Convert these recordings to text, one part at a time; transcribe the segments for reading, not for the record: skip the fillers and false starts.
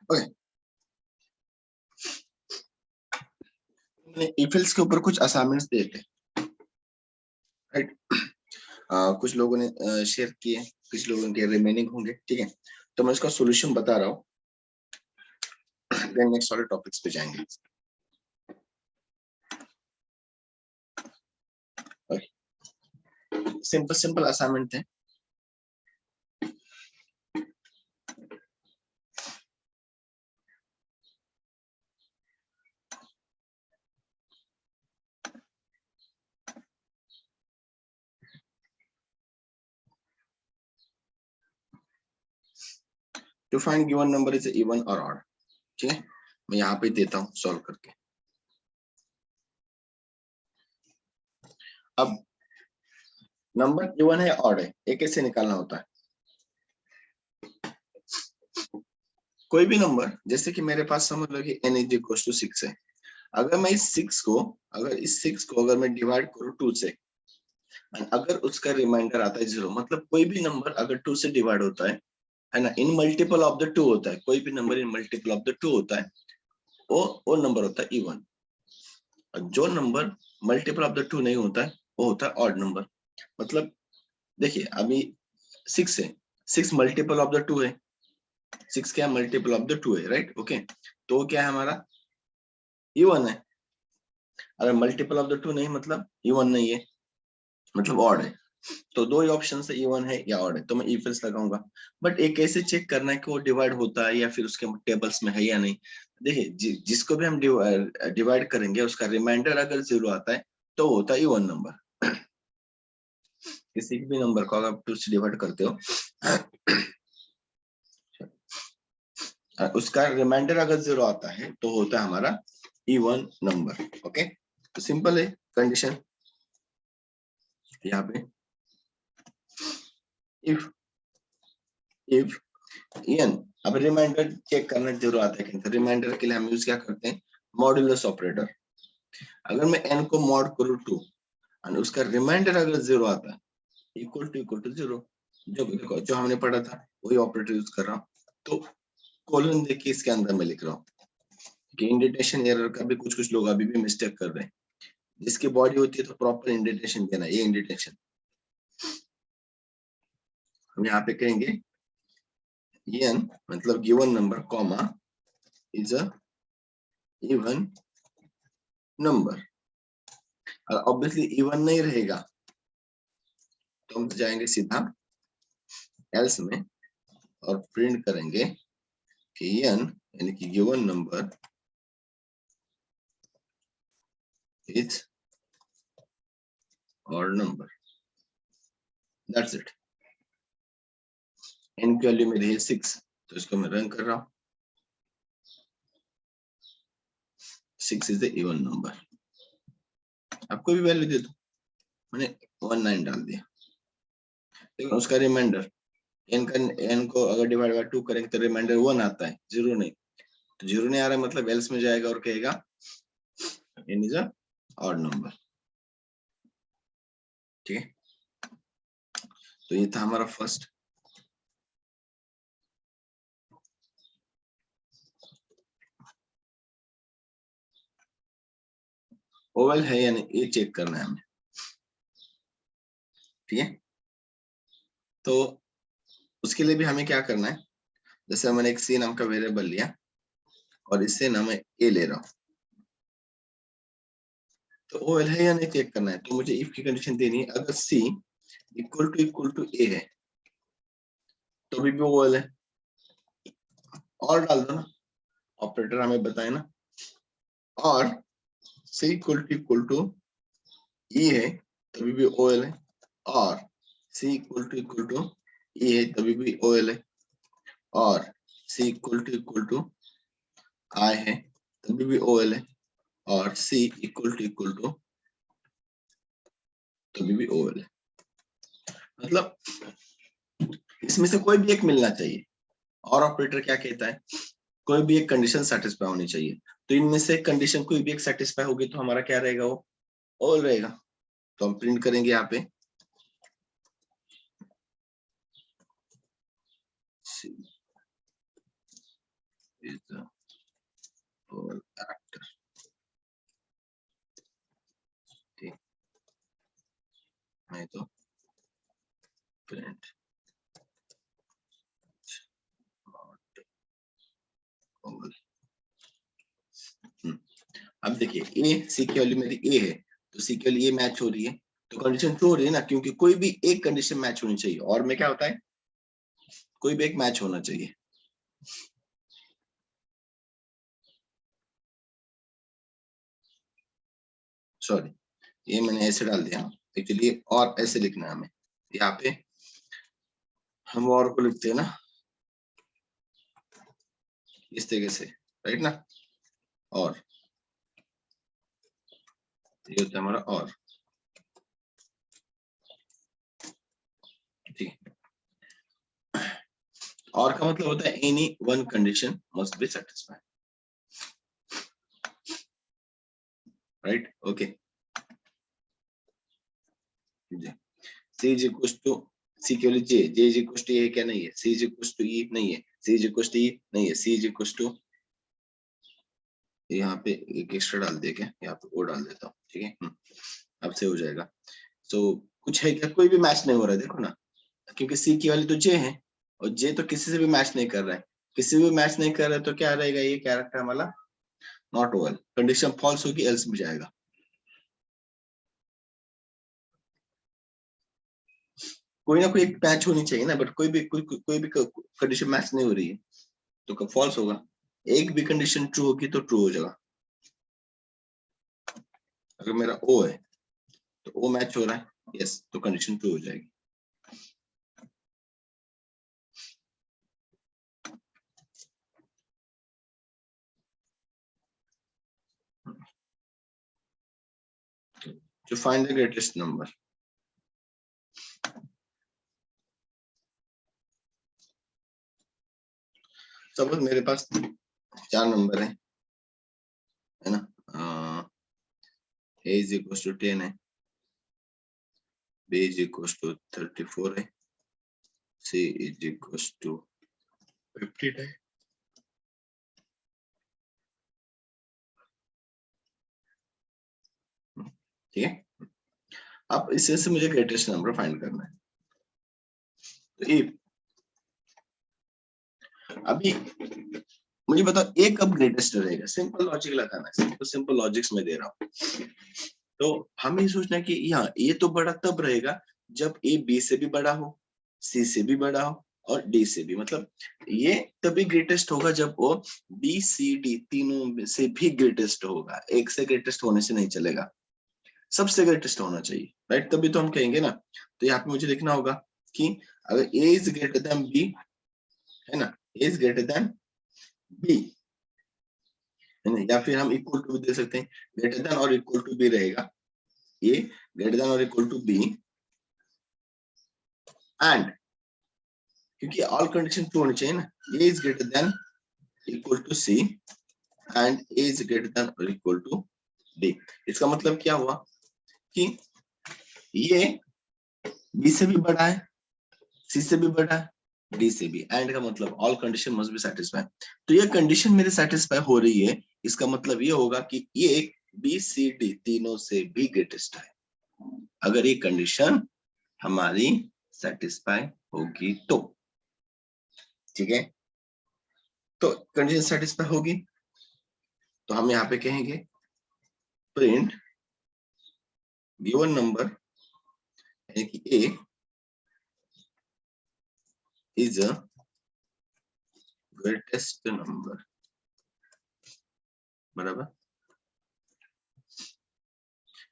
Okay, if else के ऊपर कुछ असाइनमेंट्स दिए थे, राइट। कुछ लोगों ने शेयर किए, कुछ लोगों के रिमेनिंग होंगे, ठीक है। तो मैं इसका सॉल्यूशन बता रहा हूँ, देन नेक्स्ट वाले टॉपिक्स पे जाएंगे। सिंपल सिंपल असाइनमेंट थे। To find given number is even और ऑड, ठीक है। मैं यहाँ पे देता हूँ सॉल्व करके। अब नंबर इवन है ऑड है, ये कैसे निकालना होता है? कोई भी नंबर, जैसे कि मेरे पास समझ लो कि n इज इक्वल टू 6 है। अगर मैं इस 6 को अगर मैं डिवाइड करूँ 2 से, अगर उसका रिमाइंडर आता है 0, मतलब कोई भी नंबर अगर 2 से डिवाइड होता है ना, इन मल्टीपल ऑफ द 2 होता है, कोई भी number in multiple of the 2 होता है, वो नंबर होता है इवन। जो नंबर मल्टीपल ऑफ द 2 नहीं होता है, वो होता है ऑड नंबर। मतलब देखिए, अभी 6 है, 6 मल्टीपल ऑफ द 2 है, 6 क्या मल्टीपल ऑफ द 2 है, राइट। ओके, तो क्या है हमारा? इवन है। अगर मल्टीपल ऑफ द 2 नहीं, मतलब इवन नहीं है, मतलब ऑड है। तो दो ही ऑप्शन है, इवन है या ऑड है, तो मैं इफ एल्स लगाऊंगा। बट एक कैसे चेक करना है कि वो डिवाइड होता है या फिर उसके टेबल्स में है या नहीं? देखिए, जिसको भी हम डिवाइड करेंगे, उसका रिमाइंडर अगर 0 आता है तो वो होता है इवन नंबर। किसी भी नंबर को अगर 2 से डिवाइड करते हो, उसका रिमाइंडर अगर 0 आता है तो होता है हमारा इवन नंबर। ओके, तो सिंपल है कंडीशन यहाँ पे। इफ n, अब रिमाइंडर चेक करना जरूर आता है, कि रिमाइंडर के लिए हम यूज क्या करते हैं? Modulus operator. अगर मैं n को मॉड करूँ 2 और उसका रिमाइंडर अगर 0 आता है, इक्वल टू 0, जो हमने पढ़ा था वही ऑपरेटर यूज कर रहा हूँ। तो कोलन देखिए इसके अंदर मैं लिख रहा हूँ कि इंडेंटेशन एरर का भी कुछ लोग अभी भी मिस्टेक कर रहे हैं। जिसकी बॉडी होती है तो प्रॉपर इंडेंटेशन देना, ये इंडेंटेशन हम यहाँ पे कहेंगे n मतलब given number comma is a even number. Obviously even नहीं रहेगा तो हम जाएंगे सीधा एल्स में और प्रिंट करेंगे कि n यानी कि given number is odd number. That's it. n की वैल्यू मेरी है 6, तो इसको मैं रन कर रहा हूँ। 6 इज द इवन नंबर। आप कोई भी वैल्यू दे दो, मैंने 19 डाल दिया, लेकिन उसका रिमाइंडर n को अगर डिवाइड बाय 2 करेंगे तो रिमाइंडर 1 आता है, 0 नहीं। तो 0 नहीं आ रहा है, मतलब एल्स में जाएगा और कहेगा n is a odd number. ठीक है, तो ये था हमारा फर्स्ट। ओवल है या नहीं ये चेक करना है हमें। ठीक है, तो उसके लिए भी हमें क्या करना है? जैसे मैंने एक सी नाम का वेरिएबल लिया और इससे ना मैं ए ले रहा हूँ, तो ओवल है या नहीं चेक करना है। तो मुझे इफ की कंडीशन देनी है, अगर सी इक्वल टू ए है तो भी ओवल है। और डाल दो ना, ऑपरेटर हमें बताए ना। और सी इक्वल टू ई है तभी भी ओएल है, और सी इक्वल टू ई है तभी भी ओएल है, और सी इक्वल टू आई है तभी भी ओएल है, और सी इक्वल टू तभी भी ओएल है। मतलब इसमें से कोई भी एक मिलना चाहिए। और ऑपरेटर क्या कहता है? कोई भी एक कंडीशन सेटिस्फाई होनी चाहिए। तो इनमें से कंडीशन कोई भी एक सेटिस्फाई होगी तो हमारा क्या रहेगा? वो ओएल रहेगा। तो हम प्रिंट करेंगे यहाँ पे is the whole actor. ठीक, नहीं तो print not whole। अब देखिए ए सी की वैल्यू मेरी ए है, तो सी की वैल्यू ए मैच हो रही है, तो कंडीशन ट्रू हो रही है ना, क्योंकि कोई भी एक कंडीशन मैच होनी चाहिए। और में क्या होता है, कोई भी एक मैच होना चाहिए। सॉरी, ये मैंने ऐसे डाल दिया एक्चुअली, और ऐसे लिखना है हमें। यहाँ पे हम और को लिखते हैं ना इस तरीके से, राइट ना, और ये होता है हमारा और। ठीक है, और का मतलब होता है any one condition must be satisfied, right. Okay, C is equal to C केवल J, J is equal to A क्या नहीं है, C is equal to E नहीं है, C is equal to E नहीं है, सी इज इक्वल टू, यहाँ पे एक एक्स्ट्रा डाल दे क्या, यहाँ पे वो डाल देता हूँ, ठीक है। अब से हो जाएगा। तो कुछ है क्या, कोई भी मैच नहीं हो रहा है, देखो ना, क्योंकि सी की वाली तो जे है, और जे तो किसी से भी मैच नहीं कर रहा है, किसी भी मैच नहीं कर रहा है, तो क्या रहेगा, ये क्या रखा है हमारा, नॉट ओवल, कंडीशन फॉल्स होगी, एल्स में जाएगा। कोई ना कोई एक मैच होनी चाहिए ना, बट कोई भी कंडीशन मैच नहीं हो रही है, तो कब फॉल्स होगा। एक भी कंडीशन ट्रू होगी तो ट्रू हो जाएगा। अगर मेरा ओ है तो ओ मैच हो रहा है, यस, तो कंडीशन ट्रू हो जाएगी। To find the greatest number, suppose मेरे पास 4 नंबर है ना, a is equals to 10 है, b is equals to 34 है, c is equals to 15 है। ठीक है, अब इससे से मुझे ग्रेटेस्ट नंबर फाइंड करना है। तो ए, अभी मुझे बताओ ए कब ग्रेटेस्ट रहेगा, सिंपल लॉजिक लगाना है, सिंपल लॉजिक्स में दे रहा हूँ। तो हमें ये सोचना है कि यहाँ ए तो बड़ा तब रहेगा जब ए बी से भी बड़ा हो, सी से भी बड़ा हो, और डी से भी, मतलब ये तभी ग्रेटेस्ट होगा जब वो बी सी डी तीनों से भी ग्रेटेस्ट होगा, एक से ग्रेटेस्ट होने से नहीं चलेगा, सबसे ग्रेटेस्ट होना चाहिए, राइट, तभी तो हम कहेंगे ना। तो यहाँ पे मुझे लिखना होगा कि अगर ए इज ग्रेटर देन बी, है ना, A is greater then B, है ना, या फिर हम इक्वल टू भी दे सकते हैं, ग्रेटर देन और इक्वल टू भी रहेगा, ए ग्रेटर देन और इक्वल टू बी, एंड क्योंकि ऑल कंडीशन ट्रू होनी चाहिए ना, A is greater than equal to C and A is greater than और इक्वल टू डी। इसका मतलब क्या हुआ कि ये बी से भी बड़ा है, सी से भी बड़ा है, डी से भी, एंड का मतलब all condition must be satisfied. तो ये कंडीशन मेरे सेटिस्फाई हो रही है, इसका मतलब ये होगा कि ये बी सी डी तीनों से भी ग्रेटेस्ट है, अगर ये कंडीशन हमारी सेटिस्फाई होगी तो, ठीक है। तो कंडीशन सेटिस्फाई होगी तो हम यहाँ पे कहेंगे प्रिंट गिवन नंबर, यानी कि ए इज अ ग्रेटेस्ट नंबर, बराबर।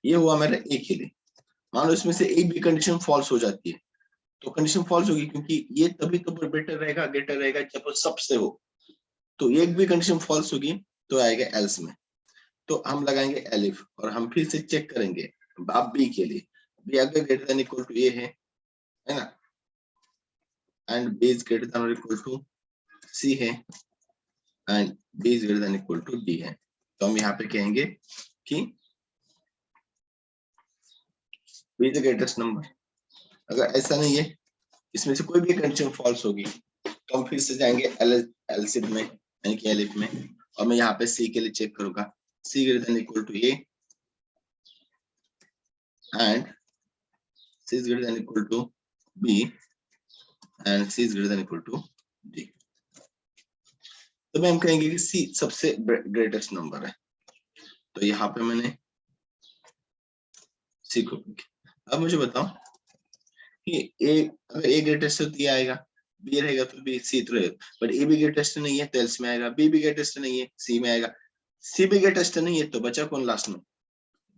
ये हुआ मेरा ए के लिए। मान लो इसमें से एक भी कंडीशन फॉल्स हो जाती है, तो कंडीशन फॉल्स होगी, क्योंकि ये तभी तो बेटर रहेगा, ग्रेटर रहेगा जब वो सबसे हो। तो एक भी कंडीशन फॉल्स होगी तो आएगा एल्स में, तो हम लगाएंगे एलिफ, और हम फिर से चेक करेंगे आप बी के लिए, बी अगर greater than equal to A है ना, and B is greater than और इक्वल टू सी है, and B is greater than equal to D है, तो हम यहाँ पे कहेंगे कि B is the greatest number. अगर ऐसा नहीं है, इसमें से कोई भी कंडीशन फॉल्स होगी, तो हम फिर से जाएंगे एलसीएम में, यानी कि एलिफ में, और मैं यहाँ पे सी के लिए चेक करूंगा, C greater than equal to A and C is greater than equal to B and C is greater than equal to D. तो मैं हम कहेंगे कि सी सबसे ग्रेटेस्ट नंबर है, तो यहाँ पे मैंने सी को पिक। अब मुझे बताओ कि ए, अगर ए ग्रेटेस्ट है तो ये आएगा, बी रहेगा तो बी, सी तो रहेगा, बट ए भी ग्रेटेस्ट नहीं है तो एल्स में आएगा, बी भी ग्रेटेस्ट नहीं है सी में आएगा, सी भी ग्रेटेस्ट नहीं है तो बचा कौन लास्ट में,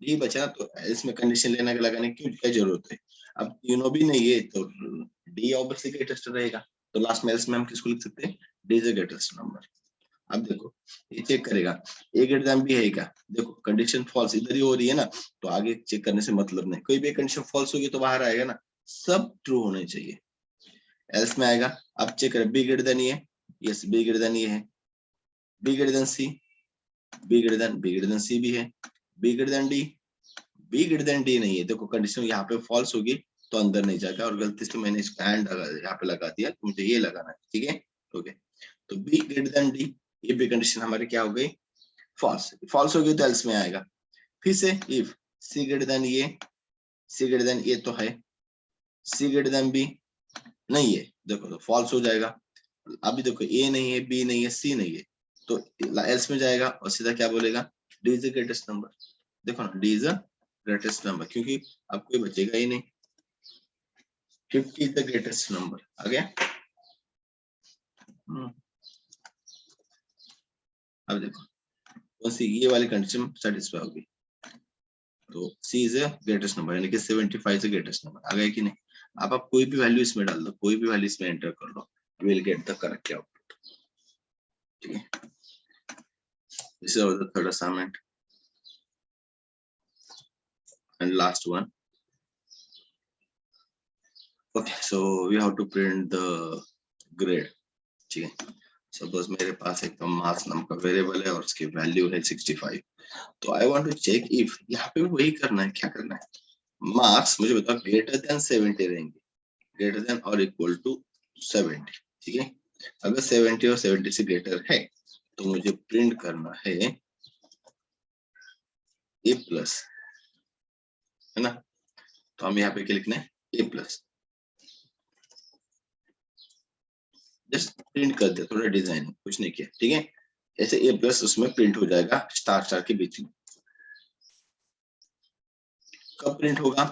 डी बचा। तो इसमें कंडीशन लेने का लगाने की क्या जरूरत है, अब तीनों भी नहीं है तो डी ऑब्वियसली ग्रेटेस्ट रहेगा, तो लास्ट में एल्स में हम किसको लिख सकते हैं, D is the greatest number. अब देखो ये चेक करेगा ए ग्रेटर देन बी है क्या, देखो कंडीशन फॉल्स इधर ही हो रही है ना, तो आगे चेक करने से मतलब नहीं, कोई भी कंडीशन फॉल्स होगी तो बाहर आएगा ना, सब ट्रू होने चाहिए, एल्स में आएगा। अब चेक करें बी ग्रेटर देन ये, यस बी ग्रेटर देन ये है, B greater than C, B greater than C भी है, B greater than D, B greater than D नहीं है, देखो कंडीशन यहाँ पे फॉल्स होगी तो अंदर नहीं जाएगा, और गलती से मैंने इसका एंड यहाँ पे लगा दिया, तो मुझे ये लगाना है, ठीक है ओके। तो बी ग्रेटर देन डी, ये भी कंडीशन हमारी क्या हो गई, फॉल्स, फॉल्स हो गई तो एल्स में आएगा। फिर से इफ सी ग्रेटर देन ये, सी ग्रेटर देन ये तो है, सी ग्रेटर देन बी नहीं है, देखो तो फॉल्स हो जाएगा। अभी देखो ए नहीं है, बी नहीं है, सी नहीं है, तो एल्स में जाएगा और सीधा क्या बोलेगा, D is the greatest number. देखो ना D is the greatest number, क्योंकि अब कोई बचेगा ही नहीं, 50 इज द ग्रेटेस्ट नंबर आ गया। अब देखो कौन सी ये वाली कंडीशन सेटिस्फाई होगी, तो C is the greatest number, यानी कि 75 इज द ग्रेटेस्ट नंबर आ गया कि नहीं। अब आप कोई भी वैल्यू इसमें डाल दो, कोई भी वैल्यू इसमें एंटर कर लो, you will get the correct output, ठीक है। This is the third assignment and last one. Okay, so we have to print the grade, ठीक है। सपोज मेरे पास एक तो मास नाम का वेरिएबल है और उसकी वैल्यू है 65, तो I want to check if, यहाँ पे वही करना है, क्या करना है, मार्क्स मुझे बताओ ग्रेटर देन 70 रहेंगे, ग्रेटर देन और इक्वल टू 70, ठीक है। अगर 70 और 70 से ग्रेटर है तो मुझे प्रिंट करना है ए प्लस, है ना, तो हम यहाँ पे क्या लिखना है, ए प्लस, जस्ट प्रिंट कर दे, थोड़ा डिजाइन कुछ नहीं किया, ठीक है। ऐसे ए प्लस उसमें प्रिंट हो जाएगा स्टार स्टार के बीच में। कब प्रिंट होगा,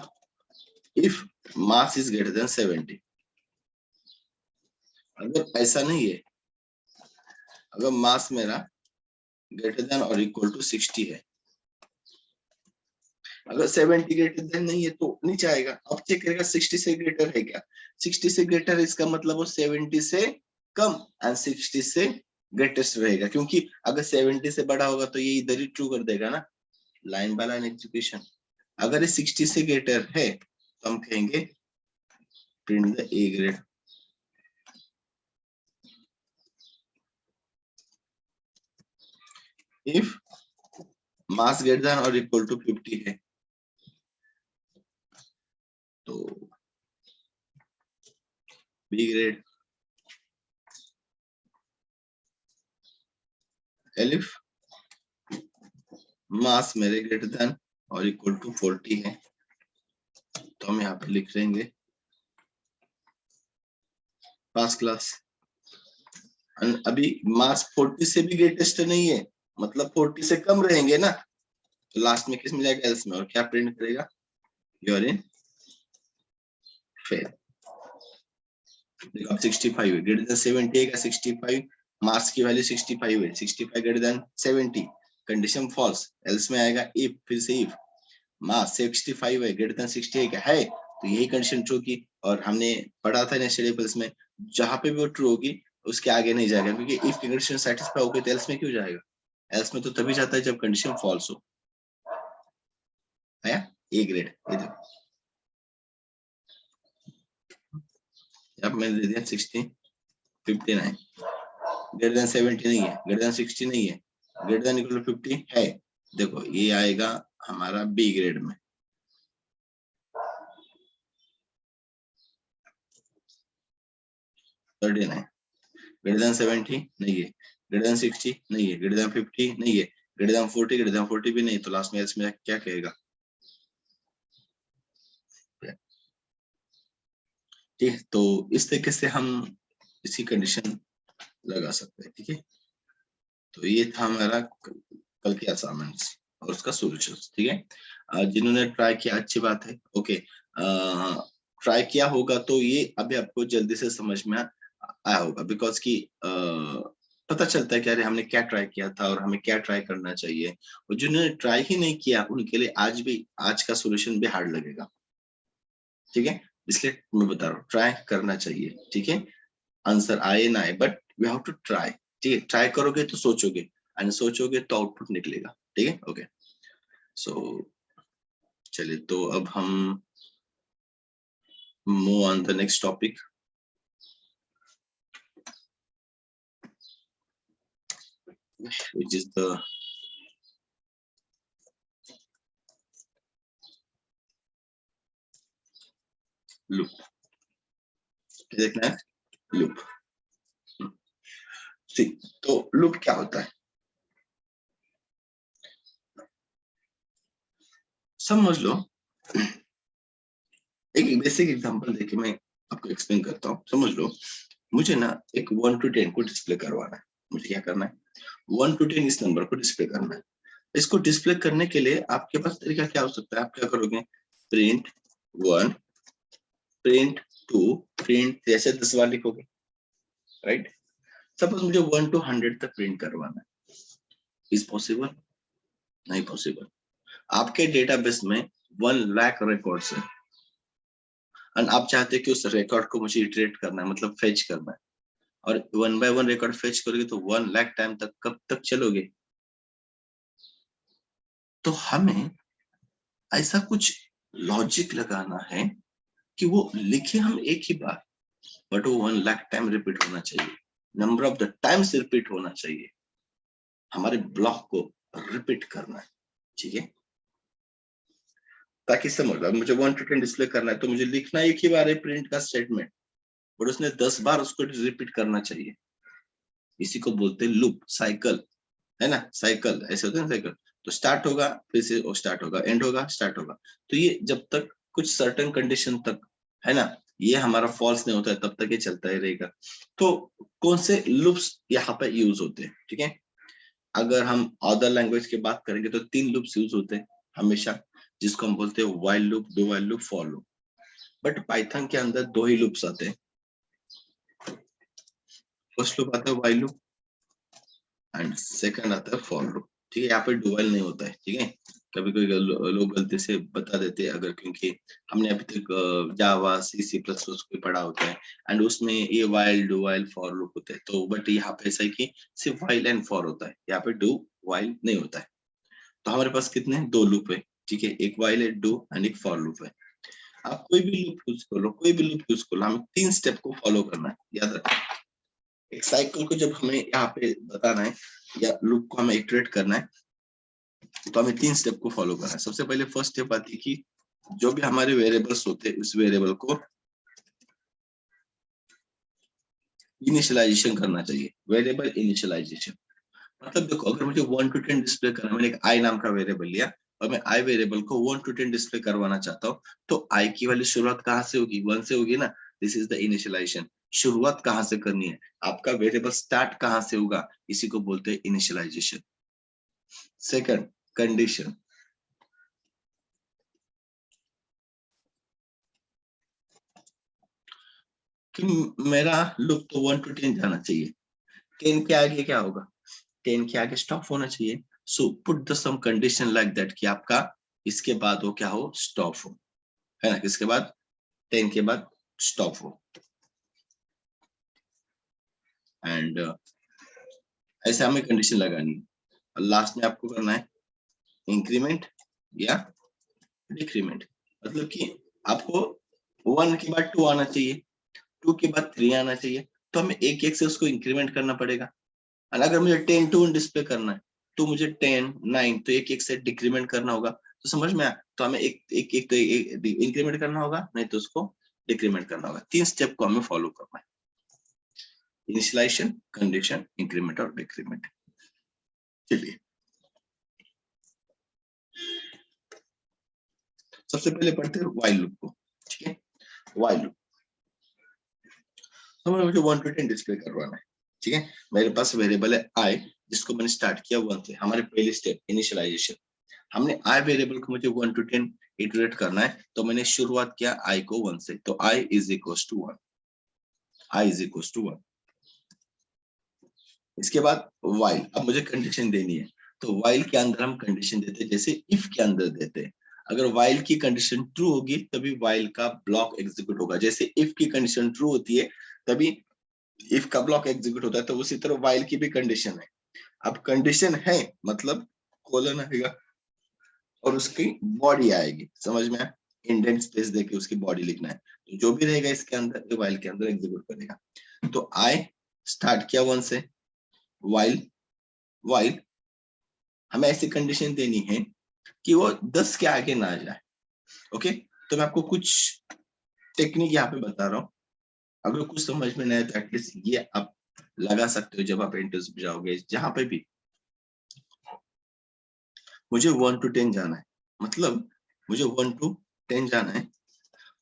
if mass is greater than 70। अगर ऐसा नहीं है, अगर मास मेरा ग्रेटर देन और इक्वल टू 60 है, अगर 70 ग्रेटर देन नहीं है तो नीचे आएगा। अब चेक करेगा 60 से ग्रेटर है क्या, 60 से ग्रेटर है इसका मतलब वो 70 से कम एंड 60 से ग्रेटेस्ट रहेगा, क्योंकि अगर 70 से बड़ा होगा तो ये इधर ही ट्रू कर देगा ना, लाइन बाय लाइन एग्जीक्यूशन। अगर ये 60 से ग्रेटर है तो हम कहेंगे print the A grade. If mass greater than और इक्वल टू 50 है तो बी ग्रेड, एलिफ मास मेरे ग्रेटर देन और इक्वल टू 40 है, तो हम यहाँ पे लिख लेंगे फर्स्ट क्लास। अभी मास 40 से भी ग्रेटेस्ट नहीं है, मतलब 40 से कम रहेंगे ना, तो लास्ट में किस में जाएगा, एल्स में, और क्या प्रिंट करेगा, यूर इन फेल। देखो अब 65 है, ग्रेटर देन 70 है, 65 मास की वैल्यू 65 है, 65 greater than 70, condition false, else में आएगा इफ, फिर से इफ मास 65 है ग्रेटर देन 60 है क्या है, तो यही कंडीशन ट्रू की, और हमने पढ़ा था नेक्स्ट टेबल्स में, जहां पे भी वो ट्रू होगी उसके आगे नहीं जाएगा, क्योंकि इफ की कंडीशन सेटिस्फाई होगी तो एल्स में क्यों जाएगा, एल्स में तो तभी जाता है जब कंडीशन फॉल्स हो, है ए ग्रेड। ये देखो अब मैंने दे दिया 60, 59, ग्रेटर देन 70 नहीं है, ग्रेटर देन 60 नहीं है, ग्रेटर देन इक्वल टू 50 है, देखो ये आएगा हमारा बी ग्रेड में। ग्रेटर देन 70 नहीं है, ग्रेटर देन 60 नहीं है, ग्रेटर देन 50 नहीं है, ग्रेटर देन 40, ग्रेटर देन 40 भी नहीं, तो लास्ट में एल्स में क्या कहेगा? ठीक है, तो इस तरीके से हम इसी कंडीशन लगा सकते हैं। ठीक है, तो ये था हमारा कल के असाइनमेंट्स और उसका सॉल्यूशन। ठीक है, जिन्होंने ट्राई किया अच्छी बात है। ओके, ट्राई किया होगा तो ये अभी आपको जल्दी से समझ में आया होगा, बिकॉज कि पता चलता है कि अरे हमने क्या ट्राई किया था और हमें क्या ट्राई करना चाहिए। और जिन्होंने ट्राई ही नहीं किया उनके लिए आज का सॉल्यूशन भी हार्ड लगेगा। ठीक है, इसलिए मैं बता रहा हूँ ट्राई करना चाहिए। ठीक है, आंसर आए ना आए, but we have to try. ठीक है, ट्राई करोगे तो सोचोगे, एंड सोचोगे तो आउटपुट निकलेगा। ठीक है, ओके। सो चलिए, तो अब हम move on the next topic. which is the loop। देखना है लूप। तो लूप क्या होता है समझ लो। एक बेसिक एग्जांपल देके मैं आपको एक्सप्लेन करता हूँ। समझ लो, मुझे ना एक 1 to 10 को डिस्प्ले करवाना है। मुझे क्या करना है? 1 to 10 इस नंबर को डिस्प्ले करना है। इसको डिस्प्ले करने के लिए आपके पास तरीका क्या हो सकता है? आप क्या करोगे? प्रिंट 1, प्रिंट 2, प्रिंट 3, ऐसे 10 बार लिखोगे, राइट? सपोज मुझे 1 to 100 तक प्रिंट करवाना है। Is possible? नहीं पॉसिबल। आपके डेटाबेस में 1 लाख रिकॉर्ड्स है, और आप चाहते हैं कि उस रिकॉर्ड को मुझे इटरेट करना है, मतलब फेच करना है। और 1 by 1 रिकॉर्ड फेच करोगे तो 1 लाख टाइम तक कब तक चलोगे? तो हमें ऐसा कुछ लॉजिक लगाना है कि वो लिखे हम एक ही बार, बट वो 1 लाख टाइम रिपीट होना चाहिए। Number of the times repeat होना चाहिए। हमारे ब्लॉक को रिपीट करना है। ठीक है, ताकि समझ लो मुझे 1 to 10 डिस्प्ले करना है तो मुझे लिखना एक ही बार है प्रिंट का स्टेटमेंट, और उसने 10 बार उसको रिपीट करना चाहिए। इसी को बोलते हैं लूप, साइकिल, है ना? साइकिल ऐसे होते हैं साइकिल। तो स्टार्ट होगा, फिर से वो स्टार्ट होगा, एंड होगा, स्टार्ट होगा। तो ये जब तक कुछ सर्टेन कंडीशन तक, है ना, ये हमारा फॉल्स नहीं होता है तब तक ये चलता ही रहेगा। तो कौन से लूप्स यहाँ पे यूज होते हैं? ठीक है, अगर हम अदर लैंग्वेज की बात करेंगे तो 3 लूप्स यूज होते हैं हमेशा, जिसको हम बोलते हैं while loop, do while loop, for loop. But Python के अंदर 2 ही लूप्स आते हैं। फर्स्ट लूप आता है व्हाइल लूप, एंड सेकंड आता है फॉर लूप। ठीक है, यहाँ पे डू व्हाइल नहीं होता है। ठीक है, कभी कोई लोग गलती से बता देते हैं, अगर क्योंकि हमने अभी तक जावा, सी प्लस प्लस को पढ़ा होता है, एंड उसमें ये while, do while, for loop होते हैं। तो बट यहाँ पे ऐसा है कि सिर्फ व्हाइल एंड फॉर होता है, यहाँ पे डू व्हाइल नहीं होता है। तो हमारे पास कितने? 2 लूप है। ठीक है, एक व्हाइल है, डू, एंड एक फॉर लूप है। आप कोई भी लूप यूज कर लो, कोई भी लूप यूज कर लो, हमें 3 स्टेप को फॉलो करना है, याद रखना। एक साइकिल को जब हमें यहाँ पे बताना है या लूप को हमें इटरेट करना है, तो हमें 3 स्टेप को फॉलो करना है। सबसे पहले फर्स्ट स्टेप आती है कि जो भी हमारे वेरिएबल्स होते हैं उस वेरिएबल को इनिशियलाइजेशन करना चाहिए। वेरिएबल इनिशियलाइजेशन मतलब देखो, अगर मुझे 1 to 10 डिस्प्ले करना, मैंने एक आई नाम का वेरिएबल लिया और मैं आई वेरिएबल को 1 to 10 डिस्प्ले करवाना चाहता हूँ, तो आई की वैल्यू शुरुआत कहाँ से होगी? 1 से होगी ना। This is the initialisation. शुरुआत कहाँ से करनी है? आपका वेरिएबल स्टार्ट कहाँ से होगा? इसी को बोलते हैं इनिशियलाइजेशन। Second, condition. कि मेरा लूप तो 1 to 10 जाना चाहिए, 10 के आगे क्या होगा? 10 के आगे स्टॉप होना चाहिए। So put the some condition like that कि आपका इसके बाद वो क्या हो? स्टॉप हो, है ना? इसके बाद 10 के बाद स्टॉप हो। एंड ऐसे हमें कंडीशन लगानी है। और लास्ट में आपको करना है इंक्रीमेंट या डिक्रीमेंट। मतलब कि आपको 1 के बाद 2 आना चाहिए, 2 के बाद 3 आना चाहिए, तो हमें एक एक से उसको इंक्रीमेंट करना पड़ेगा। और अगर मुझे 10 to 1 डिस्प्ले करना है तो मुझे 10, 9 तो एक एक से डिक्रीमेंट करना होगा। तो समझ में आया? तो हमें एक तो इंक्रीमेंट करना होगा, नहीं तो उसको डिक्रीमेंट करना होगा। 3 स्टेप को हमें फॉलो करना है। इनिशियलाइजेशन, कंडीशन, इंक्रीमेंट और डिक्रीमेंट। चलिए सबसे पहले पढ़ते हैं व्हाइल लूप को। ठीक है, व्हाइल लूप तो मुझे 1 to 10 डिस्प्ले करवाना है। ठीक है, मेरे पास वेरिएबल है आई जिसको मैंने स्टार्ट किया 1 से। हमारे पहले स्टेप इनिशियलाइजेशन, हमने आई वेरिएबल को मुझे 1 to 10 इटरेट करना है, तो मैंने शुरुआत किया आई को 1 से, तो I is equals to 1, I is equals to 1। इसके बाद व्हाइल, अब मुझे कंडीशन देनी है, तो व्हाइल के अंदर हम कंडीशन देते हैं जैसे इफ के अंदर देते हैं। अगर व्हाइल की कंडीशन ट्रू होगी तभी व्हाइल का ब्लॉक एग्जीक्यूट होगा। जैसे इफ की कंडीशन ट्रू होती है तभी इफ का ब्लॉक एग्जीक्यूट होता है, तो उसी तरह व्हाइल की भी कंडीशन है। अब कंडीशन है मतलब कोलन आएगा और उसकी बॉडी आएगी, समझ में आया? इंडेंट स्पेस देके उसकी बॉडी लिखना है, तो जो भी रहेगा इसके अंदर ये व्हाइल के अंदर एग्जीक्यूट करेगा। तो आई स्टार्ट किया 1 से, व्हाइल व्हाइल हमें ऐसी कंडीशन देनी है कि वो 10 के आगे ना जाए। ओके, तो मैं आपको कुछ टेक्निक यहाँ पे बता रहा हूँ, अगर कुछ समझ में नहीं आए तो एटलीस्ट ये आप लगा सकते हो जब आप इंटरव्यू जाओगे। जहां पे भी मुझे 1 to 10 जाना है, मतलब मुझे 1 to 10 जाना है,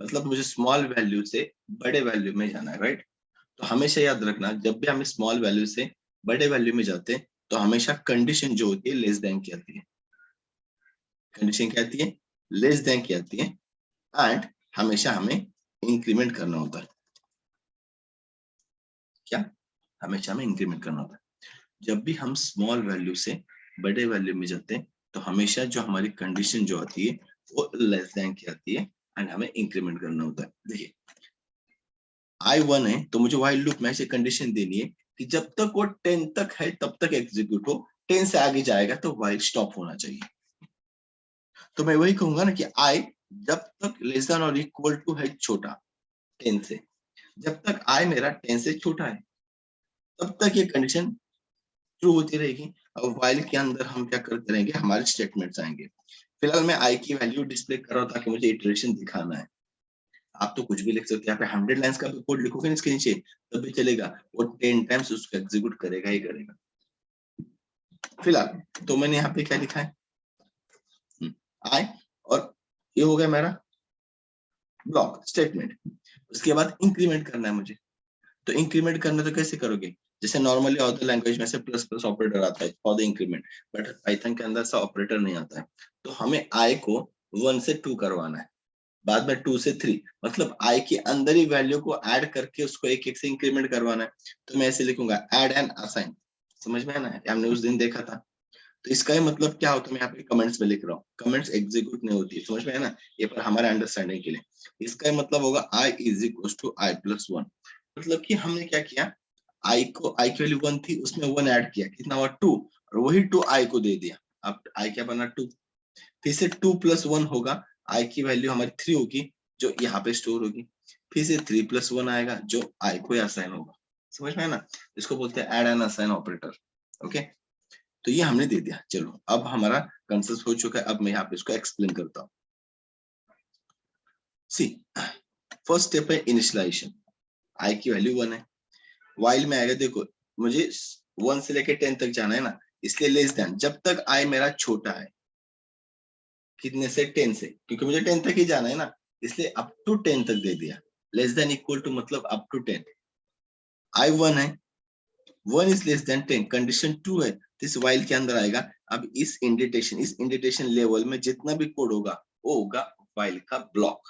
मतलब मुझे स्मॉल वैल्यू से बड़े वैल्यू में जाना है, राइट? तो हमेशा याद रखना जब भी हम स्मॉल वैल्यू से बड़े वैल्यू में जाते हैं तो हमेशा कंडीशन जो होती है लेस देन की आती है। कंडीशन क्या आती है? लेस देन की आती है। एंड हमेशा हमें इंक्रीमेंट करना होता है। क्या? हमेशा हमें इंक्रीमेंट करना होता है। जब भी हम स्मॉल वैल्यू से बड़े वैल्यू में जाते हैं तो हमेशा जो हमारी कंडीशन जो आती है वो लेस देन की आती है एंड हमें इंक्रीमेंट करना होता है। देखिए I1 है तो मुझे व्हाइल लूप में ऐसी कंडीशन देनी है कि जब तक वो 10 तक है तब तक एग्जीक्यूट हो, 10 से आगे जाएगा तो व्हाइल स्टॉप होना चाहिए। तो मैं वही कहूंगा ना कि I जब तक लेस देन और इक्वल टू है छोटा 10 से, जब तक I मेरा 10 से छोटा है तब तक ये कंडीशन ट्रू होती रहेगी। अब व्हाइल के अंदर हम क्या करते रहेंगे, हमारे स्टेटमेंट्स आएंगे। फिलहाल मैं I की वैल्यू डिस्प्ले कर रहा हूँ ताकि मुझे इटरेशन दिखाना है। आप तो कुछ भी लिख सकते हैं, यहाँ पे 100 लाइंस का भी कोड लिखोगे इसके नीचे तब भी चलेगा, वो 10 टाइम्स उसको एग्जीक्यूट करेगा ही करेगा। फिलहाल तो मैंने यहाँ पे क्या लिखा है, आई, और ये हो गया मेरा ब्लॉक स्टेटमेंट। उसके बाद इंक्रीमेंट करना है मुझे, तो इंक्रीमेंट करना तो कैसे करोगे? जैसे नॉर्मली अदर लैंग्वेज में से प्लस प्लस ऑपरेटर आता है for the increment, but Python के अंदर सा ऑपरेटर नहीं आता है। तो हमें आई को 1 से 2 करवाना है, बाद में 2 से 3, मतलब आई के अंदर ही वैल्यू को ऐड करके उसको एक एक से इंक्रीमेंट करवाना है। तो मैं ऐसे लिखूंगा ऐड एंड असाइन, समझ में आना है? हमने उस दिन देखा था। तो इसका ही मतलब क्या होता है, मैं यहाँ पे कमेंट्स में लिख रहा हूँ, कमेंट्स एग्जीक्यूट नहीं होती है, समझ में है ना? ये पर हमारे अंडरस्टैंडिंग के लिए इसका ही मतलब होगा I is equal to I plus 1। मतलब कि हमने क्या किया, आई को, आई की वैल्यू 1 थी उसमें 1 ऐड किया, कितना हुआ 2, और वही 2 आई को दे दिया। अब आई क्या बना 2, फिर से 2 प्लस 1 होगा, आई की वैल्यू हमारी 3 होगी जो यहाँ पे स्टोर होगी, फिर से 3 प्लस 1 आएगा जो आई को असाइन होगा, समझ में है ना? इसको बोलते हैं add and assign operator. Okay, तो ये हमने दे दिया। चलो अब हमारा कंसेप्ट हो चुका है, अब मैं यहाँ पे इसको एक्सप्लेन करता हूँ। सी फर्स्ट स्टेप है इनिशियलाइजेशन, आई की वैल्यू 1 है, व्हाइल में आएगा, देखो मुझे 1 से लेके 10 तक जाना है ना, इसलिए लेस देन, जब तक आई मेरा छोटा है कितने से, 10 से, क्योंकि मुझे 10 तक ही जाना है ना, इसलिए अप टू 10 तक दे दिया। लेस देन इक्वल टू मतलब अप टू 10। आई 1 है, 1 इज लेस देन 10, कंडीशन 2 है, इस व्हाइल के अंदर आएगा। अब इस इंडेंटेशन लेवल में जितना भी कोड होगा वो होगा व्हाइल का ब्लॉक,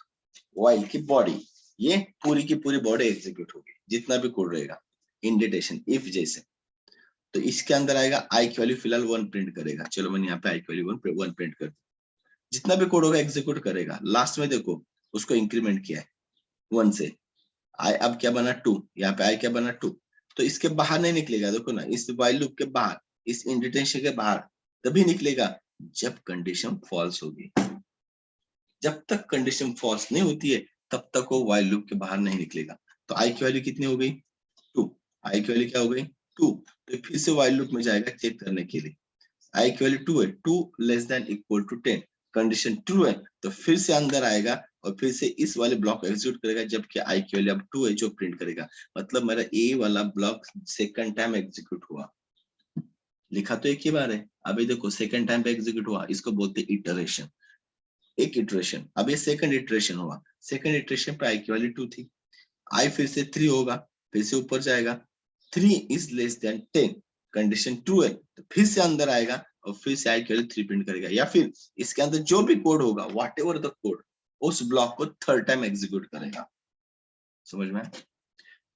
व्हाइल की बॉडी, ये पूरी की पूरी बॉडी एग्जीक्यूट होगी जितना भी कोड रहेगा इंडेंटेशन इफ जैसे। तो इसके अंदर आएगा आई की वैल्यू फिलहाल 1 प्रिंट करेगा। चलो मैंने यहाँ पे आई की वैल्यू 1 प्रिंट कर दी, जितना भी कोड होगा एग्जीक्यूट करेगा। लास्ट में देखो उसको इंक्रीमेंट किया है 1 से, आई अब क्या बना 2, यहाँ पे आई क्या बना 2, तो इसके बाहर नहीं निकलेगा। देखो ना, इस व्हाइल लूप के बाहर, इस इंडेंटेशन के बाहर तभी निकलेगा जब कंडीशन फॉल्स होगी। जब तक कंडीशन फॉल्स नहीं होती है तब तक वो व्हाइल लूप के बाहर नहीं निकलेगा। तो आई की वैल्यू कितनी हो गई 2, आई की वैल्यू क्या हो गई 2, तो फिर से व्हाइल लूप में जाएगा चेक करने के लिए। आई की वैल्यू 2 है, 2 less than equal to 10, condition true है तो फिर से अंदर आएगा और फिर से इस वाले ब्लॉक एग्जीक्यूट करेगा, जबकि आई की वैल्यू अब 2 है जो प्रिंट करेगा। मतलब मेरा ए वाला ब्लॉक सेकंड टाइम एग्जीक्यूट हुआ। लिखा तो एक ही बार है, अभी देखो सेकंड टाइम पे एग्जीक्यूट हुआ, इसको बोलते हैं इटरेशन। एक इटरेशन, अब ये सेकंड इटरेशन हुआ, सेकंड इटरेशन पे आई की वैल्यू 2 थी, आई फिर से 3 होगा, फिर से ऊपर जाएगा, 3 is less then 10, condition true है तो फिर से अंदर आएगा और फिर से आई की वैल्यू 3 प्रिंट करेगा। या फिर इसके अंदर जो भी कोड होगा, व्हाट एवर द कोड, उस ब्लॉक को थर्ड टाइम एग्जीक्यूट करेगा। समझ में?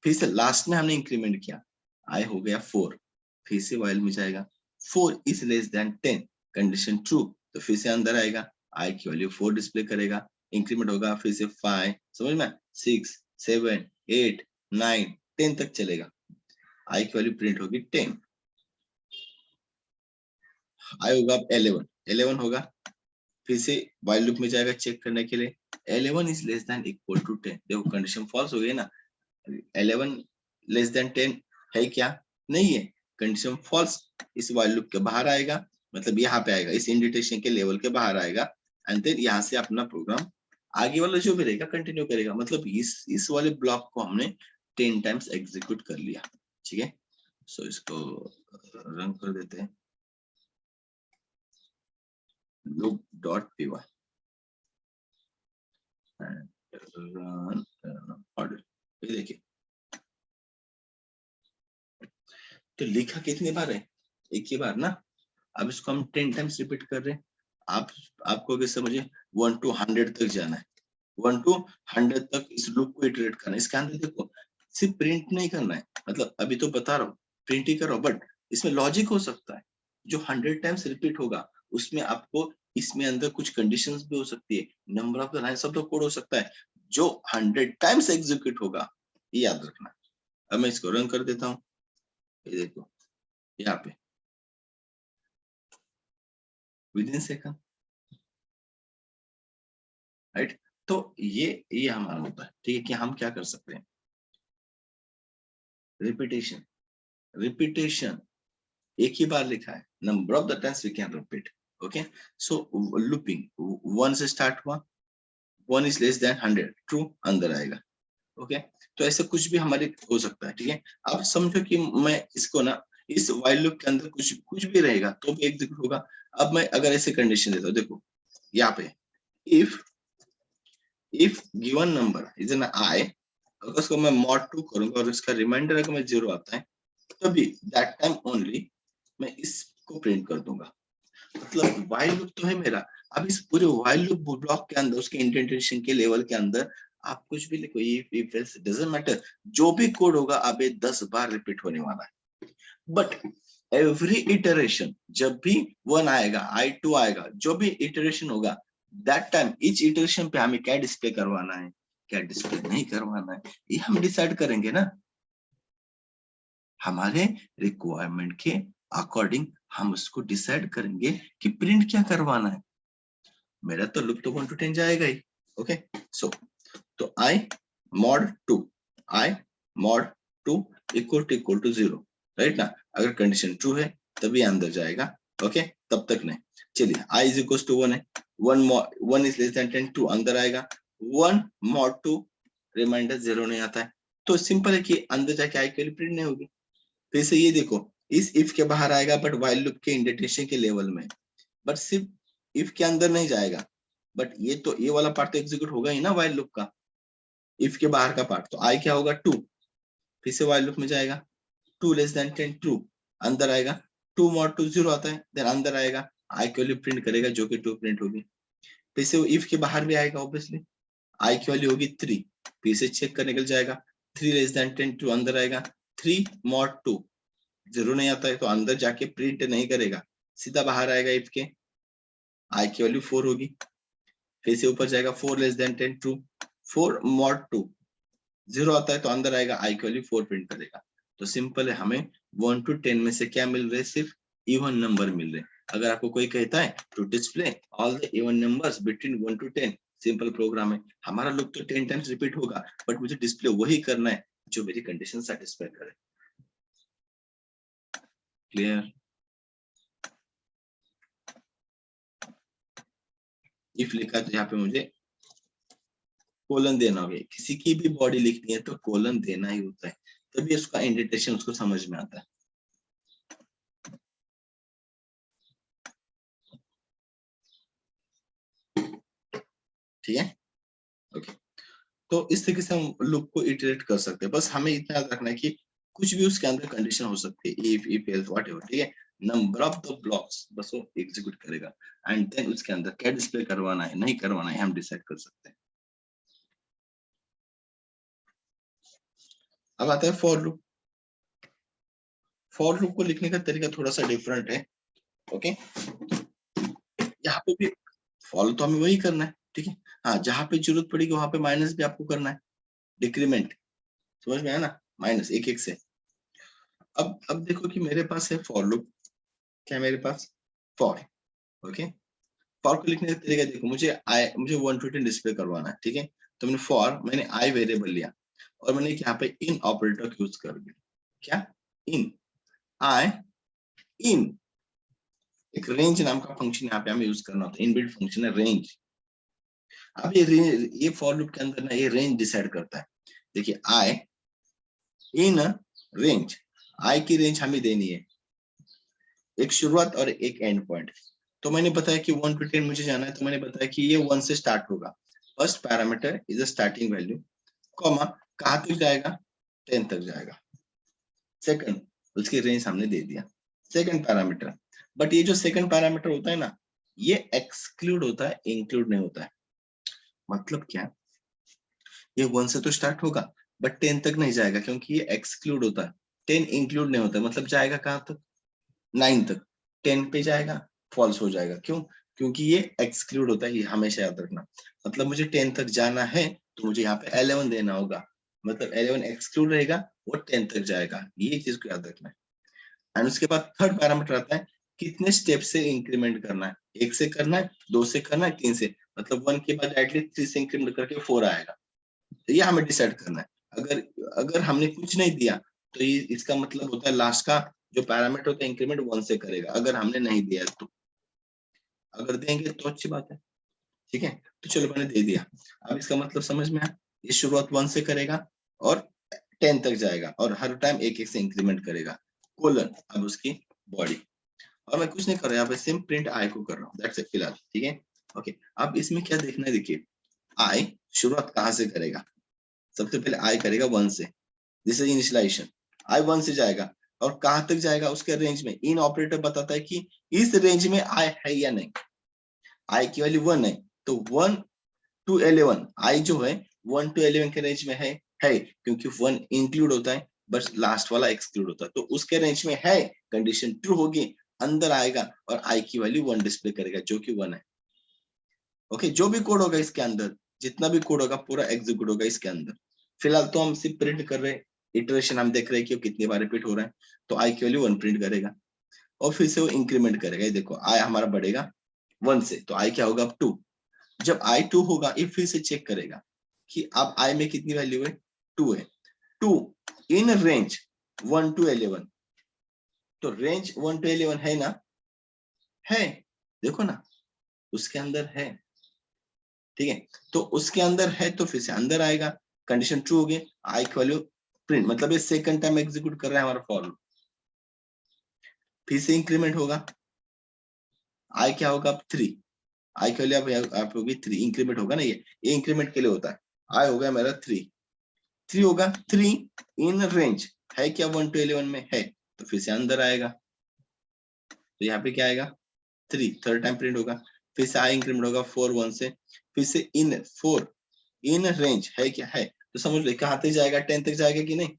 फिर से लास्ट में हमने इंक्रीमेंट किया, आई हो गया 4, फिर से वाइल में जाएगा, 4 is less then 10, condition true तो फिर से अंदर आएगा, आई की वैल्यू 4 डिस्प्ले करेगा, इंक्रीमेंट होगा फिर से 5, समझ में, 6 7 8 9 10 तक चलेगा, आई की वैल्यू प्रिंट होगी 10, आई होगा अब 11 होगा, फिर से वाइल लूप में जाएगा चेक करने के लिए, 11 is less than equal to 10, देखो कंडीशन फॉल्स हो गई ना, 11 लेस देन 10 है क्या? नहीं है, कंडीशन फॉल्स, इस वाइल लूप के बाहर आएगा, मतलब यहाँ पे आएगा, इस इंडिटेशन के लेवल के बाहर आएगा, एंड देन यहाँ से अपना प्रोग्राम आगे वाला जो भी रहेगा कंटिन्यू करेगा। मतलब इस वाले ब्लॉक को हमने 10 टाइम्स एग्जीक्यूट कर लिया। ठीक है, सो इसको रन कर देते हैं, loop.py रन ऑर्डर, ये देखिए तो लिखा कितनी बार है? एक ही बार ना। अब इसको हम 10 टाइम्स रिपीट कर रहे हैं। आपको अगर समझिए 1 to 100 तक जाना है, 1 to 100 तक इस लूप को इटरेट करना है। इसके अंदर देखो सिर्फ प्रिंट नहीं करना है, मतलब अभी तो बता रहा हूँ प्रिंट ही करो, बट इसमें लॉजिक हो सकता है। जो 100 टाइम्स रिपीट होगा उसमें आपको इसमें अंदर कुछ कंडीशंस भी हो सकती है, number of the lines of the code हो सकता है, जो 100 टाइम्स एग्जीक्यूट होगा, ये याद रखना। अब मैं इसको रन कर देता हूँ, ये देखो यहाँ पे विद इन सेकंड, राइट। तो ये हमारा होता है। ठीक है, कि हम क्या कर सकते हैं, रिपीटेशन, रिपीटेशन एक ही बार लिखा है, number of the times we can repeat. Okay, so looping 1 से स्टार्ट हुआ, 1 इज लेस देन 100 ट्रू, अंदर आएगा। ओके, तो ऐसे कुछ भी हमारे हो सकता है। ठीक है, अब समझो कि मैं इसको ना इस व्हाइल लूप के अंदर कुछ भी रहेगा तो भी एग्जीक्यूट होगा। अब मैं अगर ऐसे कंडीशन देता हूँ, देखो यहाँ पे if given number is N I, अगर उसको मैं mod 2 करूंगा और इसका रिमाइंडर अगर मैं 0 आता है, तभी दैट टाइम ओनली मैं इसको प्रिंट कर दूंगा। मतलब व्हाइल लूप तो है मेरा, अब इस पूरे व्हाइल लूप ब्लॉक के अंदर उसके इंडेंटेशन के लेवल के अंदर आप कुछ भी लिखो, इफ एल्स डजंट मैटर, जो भी कोड होगा अब ये 10 बार रिपीट होने वाला है। बट एवरी इटरेशन, जब भी 1 आएगा, i2 आएगा, जो भी इटरेशन होगा, दैट टाइम ईच इटरेशन पे हमें क्या डिस्प्ले करवाना है, क्या डिस्प्ले नहीं करवाना है, ये हम डिसाइड करेंगे ना, हमारे रिक्वायरमेंट के अकॉर्डिंग हम उसको डिसाइड करेंगे कि प्रिंट क्या करवाना है। मेरा तो लूप तो 1 to 10 जाएगा ही। ओके, सो तो i mod 2, i mod 2 equal to 0, right ना। अगर कंडीशन ट्रू है तभी अंदर जाएगा। ओके, तब तक नहीं। चलिए आई इज इक्वल टू 1 है, 1 इज लेस देन 10 2 अंदर आएगा, 1 mod 2 रिमाइंडर 0 नहीं आता है, तो सिंपल है कि अंदर जाके आई की प्रिंट नहीं होगी। फिर से ये देखो इस इफ के बाहर आएगा बट व्हाइल लूप के इंडेंटेशन के लेवल में, बट सिर्फ इफ के अंदर नहीं जाएगा, बट ये वाला पार्ट तो एग्जीक्यूट होगा ही ना व्हाइल लूप का, इफ के बाहर का पार्ट। तो आई क्या होगा 2, फिर से व्हाइल लूप में जाएगा, 2 लेस देन 10 ट्रू, अंदर आएगा, 2 mod 2 0 आता है, देन अंदर आएगा, आई की वैल्यू प्रिंट करेगा जो कि 2 प्रिंट होगी। फिर से वो इफ के बाहर भी आएगा ऑब्वियसली, आई की वैल्यू होगी 3, फिर से चेक कर निकल जाएगा, 3 लेस देन 10 ट्रू, अंदर आएगा, 3 mod 2 0 नहीं आता है तो अंदर जाके प्रिंट नहीं करेगा, सीधा बाहर आएगा इफ के, आई की वैल्यू 4 होगी, फिर से ऊपर जाएगा, 4 लेस देन 10 ट्रू, 4 mod 2 0 आता है तो अंदर आएगा, आई की वैल्यू 4 प्रिंट करेगा। तो सिंपल है, हमें 1 to 10 में से क्या मिल रहे हैं, सिर्फ इवन नंबर मिल रहे हैं। अगर आपको कोई कहता है to display all the even numbers between 1 to 10, simple program है, हमारा लूप तो 10 टाइम्स रिपीट होगा, बट मुझे डिस्प्ले वही करना है जो मेरी कंडीशन सेटिस्फाई करे। क्लियर? इफ लिखा तो यहाँ पे मुझे कोलन देना होगा। किसी की भी बॉडी लिखनी है तो कोलन देना ही होता है, तभी उसका इंडेंटेशन उसको समझ में आता है। ठीक है, ओके। तो इस तरीके से हम लूप को इटरेट कर सकते हैं। बस हमें इतना याद रखना है कि कुछ भी उसके अंदर कंडीशन हो सकती है, इफ एल्स व्हाटएवर, ठीक है। नंबर ऑफ द ब्लॉक्स बस वो एग्जीक्यूट करेगा, एंड देन उसके अंदर क्या डिस्प्ले करवाना है नहीं करवाना है हम डिसाइड कर सकते हैं। अब आता है फॉर लूप। फॉर लूप को लिखने का तरीका थोड़ा सा डिफरेंट है, ओके। यहाँ पे भी फॉलो तो हमें वही करना है, ठीक है। हाँ, जहां पे जरूरत पड़ेगी वहां पे माइनस भी आपको करना है, डिक्रीमेंट, समझ में आया ना, माइनस एक एक से। अब देखो कि मेरे पास है फॉर लूप, क्या है मेरे पास, फॉर, ओके। फॉर को लिखने का तरीका देखो, मुझे 1 to 10 डिस्प्ले करवाना है, ठीक है। तो मैंने आई वेरिएबल लिया और मैंने यहाँ पे इन ऑपरेटर यूज कर दिया। क्या, इन, आई, इन, एक रेंज नाम का फंक्शन यहाँ पे हमें यूज करना होता है, इनबिल्ट फंक्शन है रेंज। अब ये फॉर लूप के अंदर ना ये रेंज डिसाइड करता है। देखिए आई इन रेंज, आई की रेंज हमें देनी है, एक शुरुआत और एक एंड पॉइंट। तो मैंने बताया कि 1 to 10 मुझे जाना है, तो मैंने बताया कि ये 1 से स्टार्ट होगा। First parameter is a starting value, comma कहां तक जाएगा, 10 तक जाएगा। सेकंड, उसकी रेंज हमने दे दिया, सेकंड पैरामीटर। बट ये जो सेकंड पैरामीटर होता है ना, ये एक्सक्लूड होता है, इंक्लूड नहीं होता है। मतलब क्या, ये 1 से तो स्टार्ट होगा बट 10 तक नहीं जाएगा, क्योंकि ये एक्सक्लूड होता है। 10 इंक्लूड नहीं होता, मतलब जाएगा कहां तक, 9 तक। 10 पे जाएगा, फॉल्स हो जाएगा। क्यों, क्योंकि ये एक्सक्लूड होता है, ये हमेशा याद रखना। मतलब मुझे 10 तक जाना है तो मुझे यहाँ पे 11 देना होगा, मतलब 11 एक्सक्लूड रहेगा, वो 10 तक जाएगा, ये चीज को याद रखना है। एंड उसके बाद थर्ड पैरामीटर आता है, कितने स्टेप से इंक्रीमेंट करना है, 1 से करना है, 2 से करना है, 3 से, मतलब 1 के बाद एटलीस्ट 3 से इंक्रीमेंट करके 4 आएगा। तो ये हमें डिसाइड करना है। अगर अगर हमने कुछ नहीं दिया तो ये इसका मतलब होता है लास्ट का जो पैरामीटर होता है इंक्रीमेंट 1 से करेगा, अगर हमने नहीं दिया तो। अगर देंगे तो अच्छी बात है, ठीक है। तो चलो मैंने दे दिया, अब इसका मतलब समझ में आया, ये शुरुआत 1 से करेगा और 10 तक जाएगा और हर टाइम एक एक से इंक्रीमेंट करेगा, कोलन, अब उसकी बॉडी। और मैं कुछ नहीं कर रहा, यहाँ पे सिम प्रिंट आई को कर रहा हूँ, दैट्स इट फिलहाल, ठीक है, ओके। अब इसमें क्या देखना है, देखिए आई शुरुआत कहाँ से करेगा, सबसे पहले आई करेगा 1 से, दिस इज इनिशियलाइजेशन। आई 1 से जाएगा और कहां तक जाएगा, उसके रेंज में। इन ऑपरेटर बताता है कि इस रेंज में आई है या नहीं। आई की वैल्यू 1 है, तो 1 to 11, आई जो है 1 to 11 के रेंज में है, क्योंकि 1 इंक्लूड होता है, बस लास्ट वाला एक्सक्लूड होता है, तो उसके रेंज में है, कंडीशन ट्रू होगी, अंदर आएगा और आई की वैल्यू 1 डिस्प्ले करेगा, जो कि 1 है, ओके। जो भी कोड होगा इसके अंदर, जितना भी कोड होगा पूरा एग्जीक्यूट होगा इसके अंदर। फिलहाल तो हम सिर्फ प्रिंट कर रहे हैं, इटरेशन हम देख रहे हैं कि वो कितनी बार रिपीट हो रहा है। तो आई की वैल्यू 1 प्रिंट करेगा और फिर से वो इंक्रीमेंट करेगा। ये देखो आई हमारा बढ़ेगा 1 से, तो आई क्या होगा अब 2। जब आई 2 होगा ये फिर से चेक करेगा कि अब आई में कितनी वैल्यू है, 2 है। 2 इन रेंज 1 to 11, तो रेंज 1 to 11 है ना, है, देखो ना उसके अंदर है, ठीक है। तो उसके अंदर है तो फिर से अंदर आएगा, कंडीशन ट्रू होगी, आई की वैल्यू प्रिंट, मतलब ये सेकंड टाइम एग्जीक्यूट कर रहा है हमारा फॉर लूप। फिर से इंक्रीमेंट होगा, आई क्या होगा अब 3, आई की वैल्यू आप होगी 3, इंक्रीमेंट होगा ना, ये इंक्रीमेंट के लिए होता है। आई हो गया मेरा 3 होगा, 3 इन रेंज है क्या, 1 to 11 में है, तो फिर से अंदर आएगा, तो यहाँ पे क्या आएगा 3, थर्ड टाइम प्रिंट होगा। फिर से आई इंक्रीमेंट होगा 4 1 से, फिर से इन 4 इन रेंज है क्या, है, तो समझ लो कहाँ तक जाएगा, 10 तक जाएगा कि नहीं,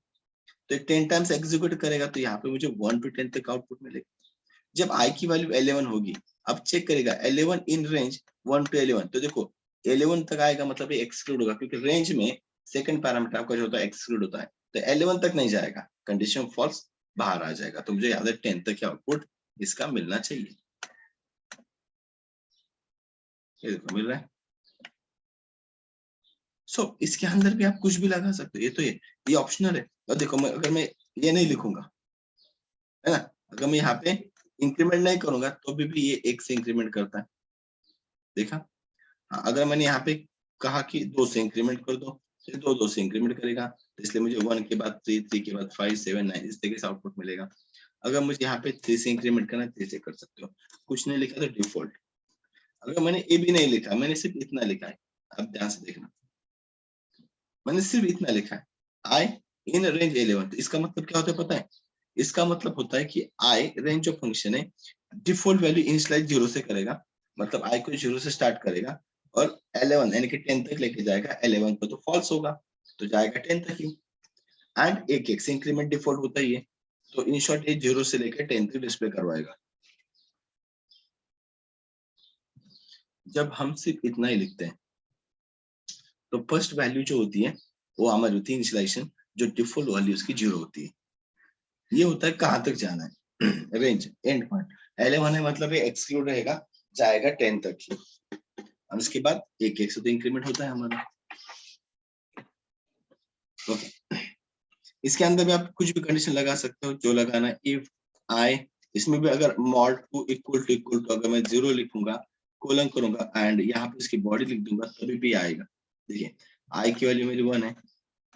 तो 10 टाइम्स एग्जीक्यूट करेगा, तो यहाँ पे मुझे 1 to 10 तक आउटपुट मिलेगा। जब आई की वैल्यू 11 होगी, अब चेक करेगा 11 इन रेंज 1 to 11, तो देखो 11 तक आएगा, मतलब ये एक्सक्लूड होगा, क्योंकि रेंज में सेकंड पैरामीटर आपका जो होता है एक्सक्लूड होता है, तो 11 तक नहीं जाएगा, कंडीशन फॉल्स, बाहर आ जाएगा। तो मुझे याद है 10 तक आउटपुट इसका मिलना चाहिए, ये देखो मिल रहा है। इसके अंदर भी आप कुछ भी लगा सकते हो, ये ऑप्शनल है। और देखो अगर मैं ये नहीं लिखूंगा, है ना, अगर मैं यहाँ पे इंक्रीमेंट नहीं करूंगा तो भी ये 1 से इंक्रीमेंट करता है, देखा। अगर मैंने यहाँ पे कहा कि 2 से इंक्रीमेंट कर दो, तो 2 से इंक्रीमेंट करेगा, तो इसलिए मुझे 1 के बाद 3, 3 के बाद 5, 7, 9 इस तरीके से आउटपुट मिलेगा। अगर मुझे यहाँ पे 3 से इंक्रीमेंट करना है, 3 से कर सकते हो। कुछ नहीं लिखा तो डिफॉल्ट। अगर मैंने ए भी नहीं लिखा, मैंने सिर्फ इतना लिखा है, अब ध्यान से देखना, मैंने सिर्फ इतना लिखा है, आई इन रेंज 11। तो इसका मतलब क्या होता है पता है? इसका मतलब होता है कि आई रेंज ऑफ फंक्शन है, डिफॉल्ट वैल्यू इनिशियलाइज 0 से करेगा, मतलब आई को 0 से स्टार्ट करेगा और 11 यानी कि 10 तक लेके जाएगा। 11 पर तो फॉल्स होगा, तो जाएगा 10 तक ही। एंड एक से इंक्रीमेंट डिफॉल्ट होता ही है, तो इन शॉर्ट ये 0 से लेकर 10 तक डिस्प्ले करवाएगा। जब हम सिर्फ इतना ही लिखते हैं तो फर्स्ट वैल्यू जो होती है वो हमारी होती है इनिशियलाइजेशन, जो डिफॉल्ट वैल्यू उसकी 0 होती है। ये होता है कहां तक जाना है, रेंज एंड पॉइंट। 11 है मतलब ये एक्सक्लूड रहेगा, जाएगा 10 तक ही, और उसके बाद एक से तो इंक्रीमेंट होता है हमारा। ओके, इसके अंदर भी आप कुछ भी कंडीशन लगा सकते हो जो लगाना है। इफ आई, इसमें भी अगर मॉड टू इक्वल टू अगर मैं 0 लिखूंगा, कोलन करूंगा एंड यहाँ पे इसकी बॉडी लिख दूंगा, तभी भी आएगा। देखिए आई की वैल्यू मेरी 1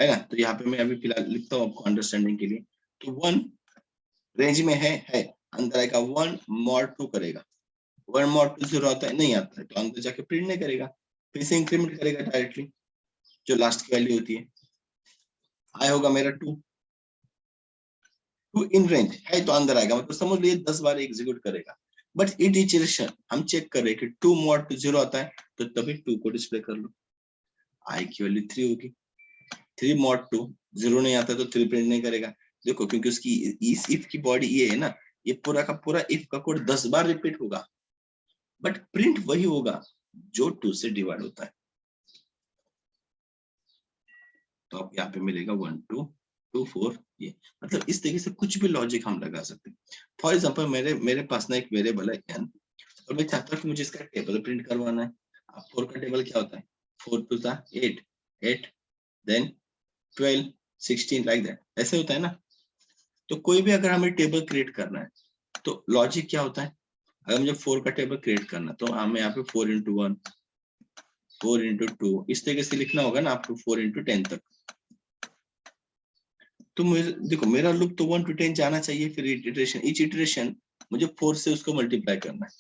है ना, तो यहाँ पे मैं अभी फिलहाल लिखता हूँ आपको अंडरस्टैंडिंग के लिए। तो 1 रेंज में है, अंदर आएगा 1 मॉड 2 करेगा, 1 मॉड 2 0 आता है, नहीं आता है, तो अंदर जाके प्रिंट नहीं करेगा, फिर से इंक्रीमेंट करेगा डायरेक्टली जो लास्ट की वैल्यू होती है। आई होगा मेरा 2 इन रेंज है तो अंदर आएगा, मतलब समझ लीजिए 10 बार एग्जीक्यूट करेगा। बट इट इटरेशन हम चेक कर रहे हैं कि 2 मॉड 2 0 आता है, तो तभी 2 को डिस्प्ले कर लो। आई की वैल्यू 3 होगी, 3 मॉड 2 0 नहीं आता तो 3 प्रिंट नहीं करेगा। देखो क्योंकि उसकी इस इफ की बॉडी ये है ना, ये पूरा का पूरा इफ का कोड 10 बार रिपीट होगा, बट प्रिंट वही होगा जो 2 से डिवाइड होता है। तो आप यहाँ पे मिलेगा 1 2 2 4, ये मतलब इस तरीके से कुछ भी लॉजिक हम लगा सकते हैं। फॉर एग्जाम्पल मेरे पास ना एक वेरिएबल है n, और मैं चाहता हूँ कि मुझे इसका टेबल प्रिंट करवाना है। अब 4 का टेबल क्या होता है? 4 2 8, 8 देन 12 16 लाइक दैट, ऐसे होता है ना। तो कोई भी अगर हमें टेबल क्रिएट करना है तो लॉजिक क्या होता है? अगर मुझे 4 का टेबल क्रिएट करना तो हमें यहाँ पे 4 into 1 4 into 2 इस तरीके से लिखना होगा ना आपको, 4 into 10 तक। तो मुझे देखो मेरा लूप तो 1 to 10 जाना चाहिए, फिर इटरेशन, ईच इटरेशन मुझे 4 से उसको मल्टीप्लाई करना है।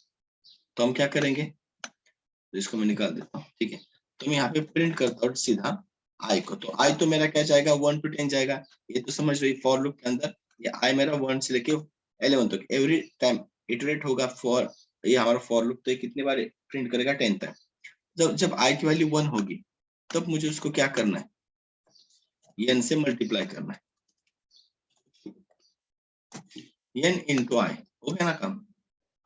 तो हम क्या करेंगे, तो इसको मैं निकाल देता हूँ, ठीक है। तो मैं यहाँ पे प्रिंट करता हूँ सीधा आई को, तो आई तो मेरा क्या जाएगा 1 to 10 जाएगा, ये तो समझ रही फॉर लूप के अंदर। ये आई मेरा 1 से लेके 11 तक एवरी टाइम इटरेट होगा फॉर, ये हमारा फॉर लूप, तो ये कितने बार प्रिंट करेगा 10 तक। जब आई की वैल्यू 1 होगी तब मुझे उसको क्या करना है, n से मल्टीप्लाई करना है, n इंटू आई, हो गया ना काम।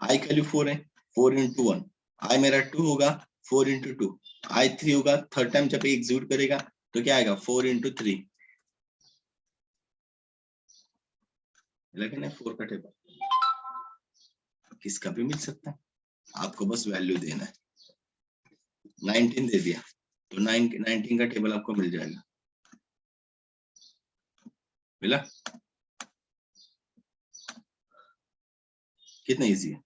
आई की वैल्यू 4 है, 4 into 1, आई मेरा 2 होगा, 4 into 2, आई 3 होगा, थर्ड टाइम जब एग्जीक्यूट करेगा तो क्या आएगा 4 into 3, लेकिन 4 का टेबल किसका भी मिल सकता है, आपको बस वैल्यू देना है। 19 दे दिया तो 19 का टेबल आपको मिल जाएगा, मिला? कितना इजी है,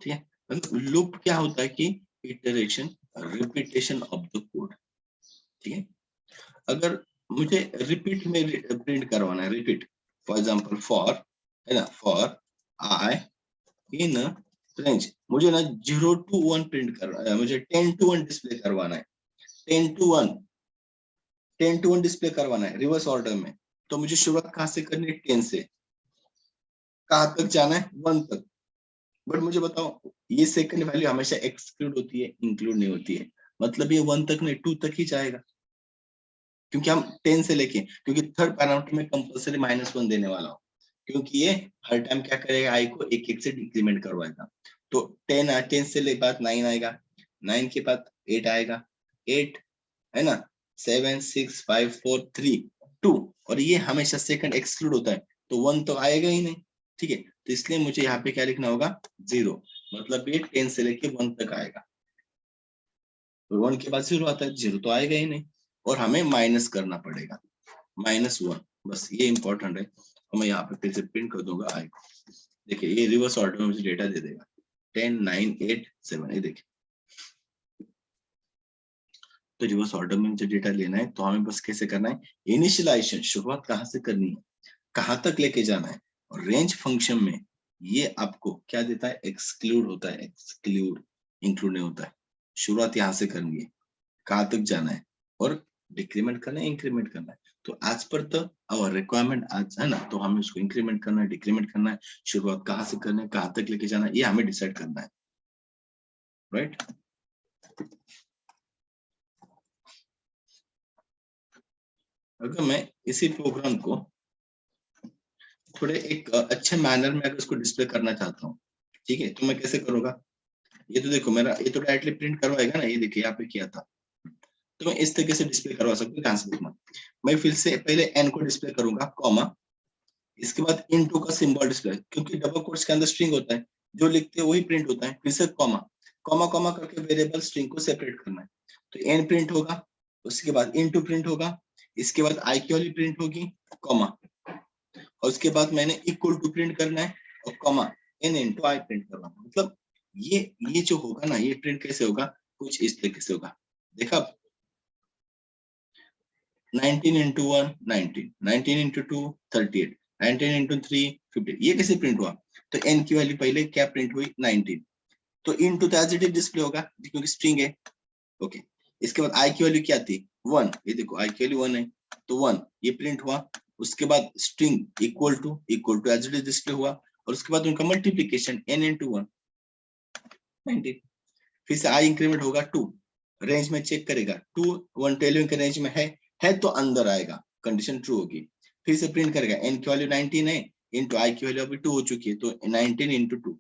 ठीक है। मतलब लूप क्या होता है कि iteration, repetition of the code, ठीक है। अगर मुझे रिपीट में प्रिंट करवाना है, रिपीट, फॉर एग्जांपल फॉर, है ना, फॉर आई इन रेंज, मुझे ना 0 to 1 प्रिंट करना है, मुझे 10 to 1 डिस्प्ले करवाना है, 10 to 1 10 to 1 डिस्प्ले करवाना है रिवर्स ऑर्डर में। तो मुझे शुरुआत कहाँ से करनी है, 10 से, कहाँ तक जाना है, 1 तक। बट मुझे बताओ ये सेकंड वैल्यू हमेशा एक्सक्लूड होती है, इंक्लूड नहीं होती है, मतलब ये 1 तक नहीं 2 तक ही जाएगा, क्योंकि हम 10 से लेके, क्योंकि थर्ड पैरामीटर में कंपलसरी -1 देने वाला हूँ, क्योंकि ये हर टाइम क्या करेगा, आई को एक एक से डिक्रीमेंट करवाएगा। तो 10 से ले बाद 9 आएगा, 9 के बाद 8 आएगा, 8 है ना, 7 6 5 4 3 2, और ये हमेशा सेकंड एक्सक्लूड होता है, तो 1 तो आएगा ही नहीं, ठीक है। तो इसलिए मुझे यहाँ पे क्या लिखना होगा, 0, मतलब ये 10 से लेके 1 तक आएगा, तो 1 के बाद 0 आता है, 0 तो आएगा ही नहीं, और हमें माइनस करना पड़ेगा, -1, बस ये इंपॉर्टेंट है। तो मैं यहाँ पे फिर से प्रिंट कर दूंगा आई को, देखिए ये रिवर्स ऑर्डर में मुझे डेटा दे देगा, 10 9 8 7, ये देखिए पे रिवर्स ऑर्डर में मुझे डेटा लेना है तो हमें बस कैसे करना है, इनिशियलाइजेशन शुरुआत कहाँ से करनी है, कहाँ तक लेके जाना है, और रेंज फंक्शन में ये आपको क्या देता है, एक्सक्लूड होता है, एक्सक्लूड, इंक्लूड नहीं होता है। शुरुआत यहाँ से करनी है, कहाँ तक जाना है, और डिक्रीमेंट करना है, इंक्रीमेंट करना है। तो आज पर तो और रिक्वायरमेंट आज है ना, तो हमें उसको इंक्रीमेंट करना है, डिक्रीमेंट करना है, शुरुआत कहाँ से करना है, कहाँ तक लेके जाना है, ये हमें डिसाइड करना है, राइट। अगर मैं इसी प्रोग्राम को थोड़े एक अच्छे मैनर में अगर इसको डिस्प्ले करना चाहता हूँ, ठीक है, तो मैं कैसे करूंगा, ये तो देखो मेरा ये तो डायरेक्टली प्रिंट करवाएगा ना, ये देखिए यहाँ पे किया था, तो मैं इस तरीके से डिस्प्ले करवा सकता हूँ। ध्यान से देखना, मैं फिर से पहले एन को डिस्प्ले करूंगा, कॉमा, इसके बाद इनटू का सिंबल डिस्प्ले, क्योंकि डबल कोट्स के अंदर स्ट्रिंग होता है, जो लिखते हैं वही प्रिंट होता है, फिर से कॉमा, कॉमा कॉमा करके वेरिएबल स्ट्रिंग को सेपरेट करना है। तो एन प्रिंट होगा, उसके बाद इनटू प्रिंट होगा, इसके बाद आई की वाली प्रिंट होगी, कॉमा, और उसके बाद मैंने इक्वल टू प्रिंट करना है, और comma n into i print करना है। मतलब ये जो होगा ना, ये प्रिंट कैसे होगा, कुछ इस तरीके से होगा। देखा, 19 into 1 19, 19 into 2 38, 19 into 3 50, ये कैसे प्रिंट हुआ, तो n की वैल्यू पहले क्या प्रिंट हुई, 19, तो इनटू तो एज इट इज डिस्प्ले होगा क्योंकि स्ट्रिंग है, ओके। इसके बाद i की वैल्यू क्या थी, 1, ये देखो i की वैल्यू 1 है, तो 1 ये प्रिंट हुआ, उसके बाद string equal to as it is display हुआ, और उसके बाद उनका मल्टीप्लिकेशन n into 1 19, फिर से i इंक्रीमेंट होगा 2, रेंज में चेक करेगा 2 1 to 11 के रेंज में है तो अंदर आएगा, कंडीशन ट्रू होगी, फिर से प्रिंट करेगा, n की वैल्यू 19 है, इनटू i की वैल्यू अभी 2 हो चुकी है, तो 19 into 2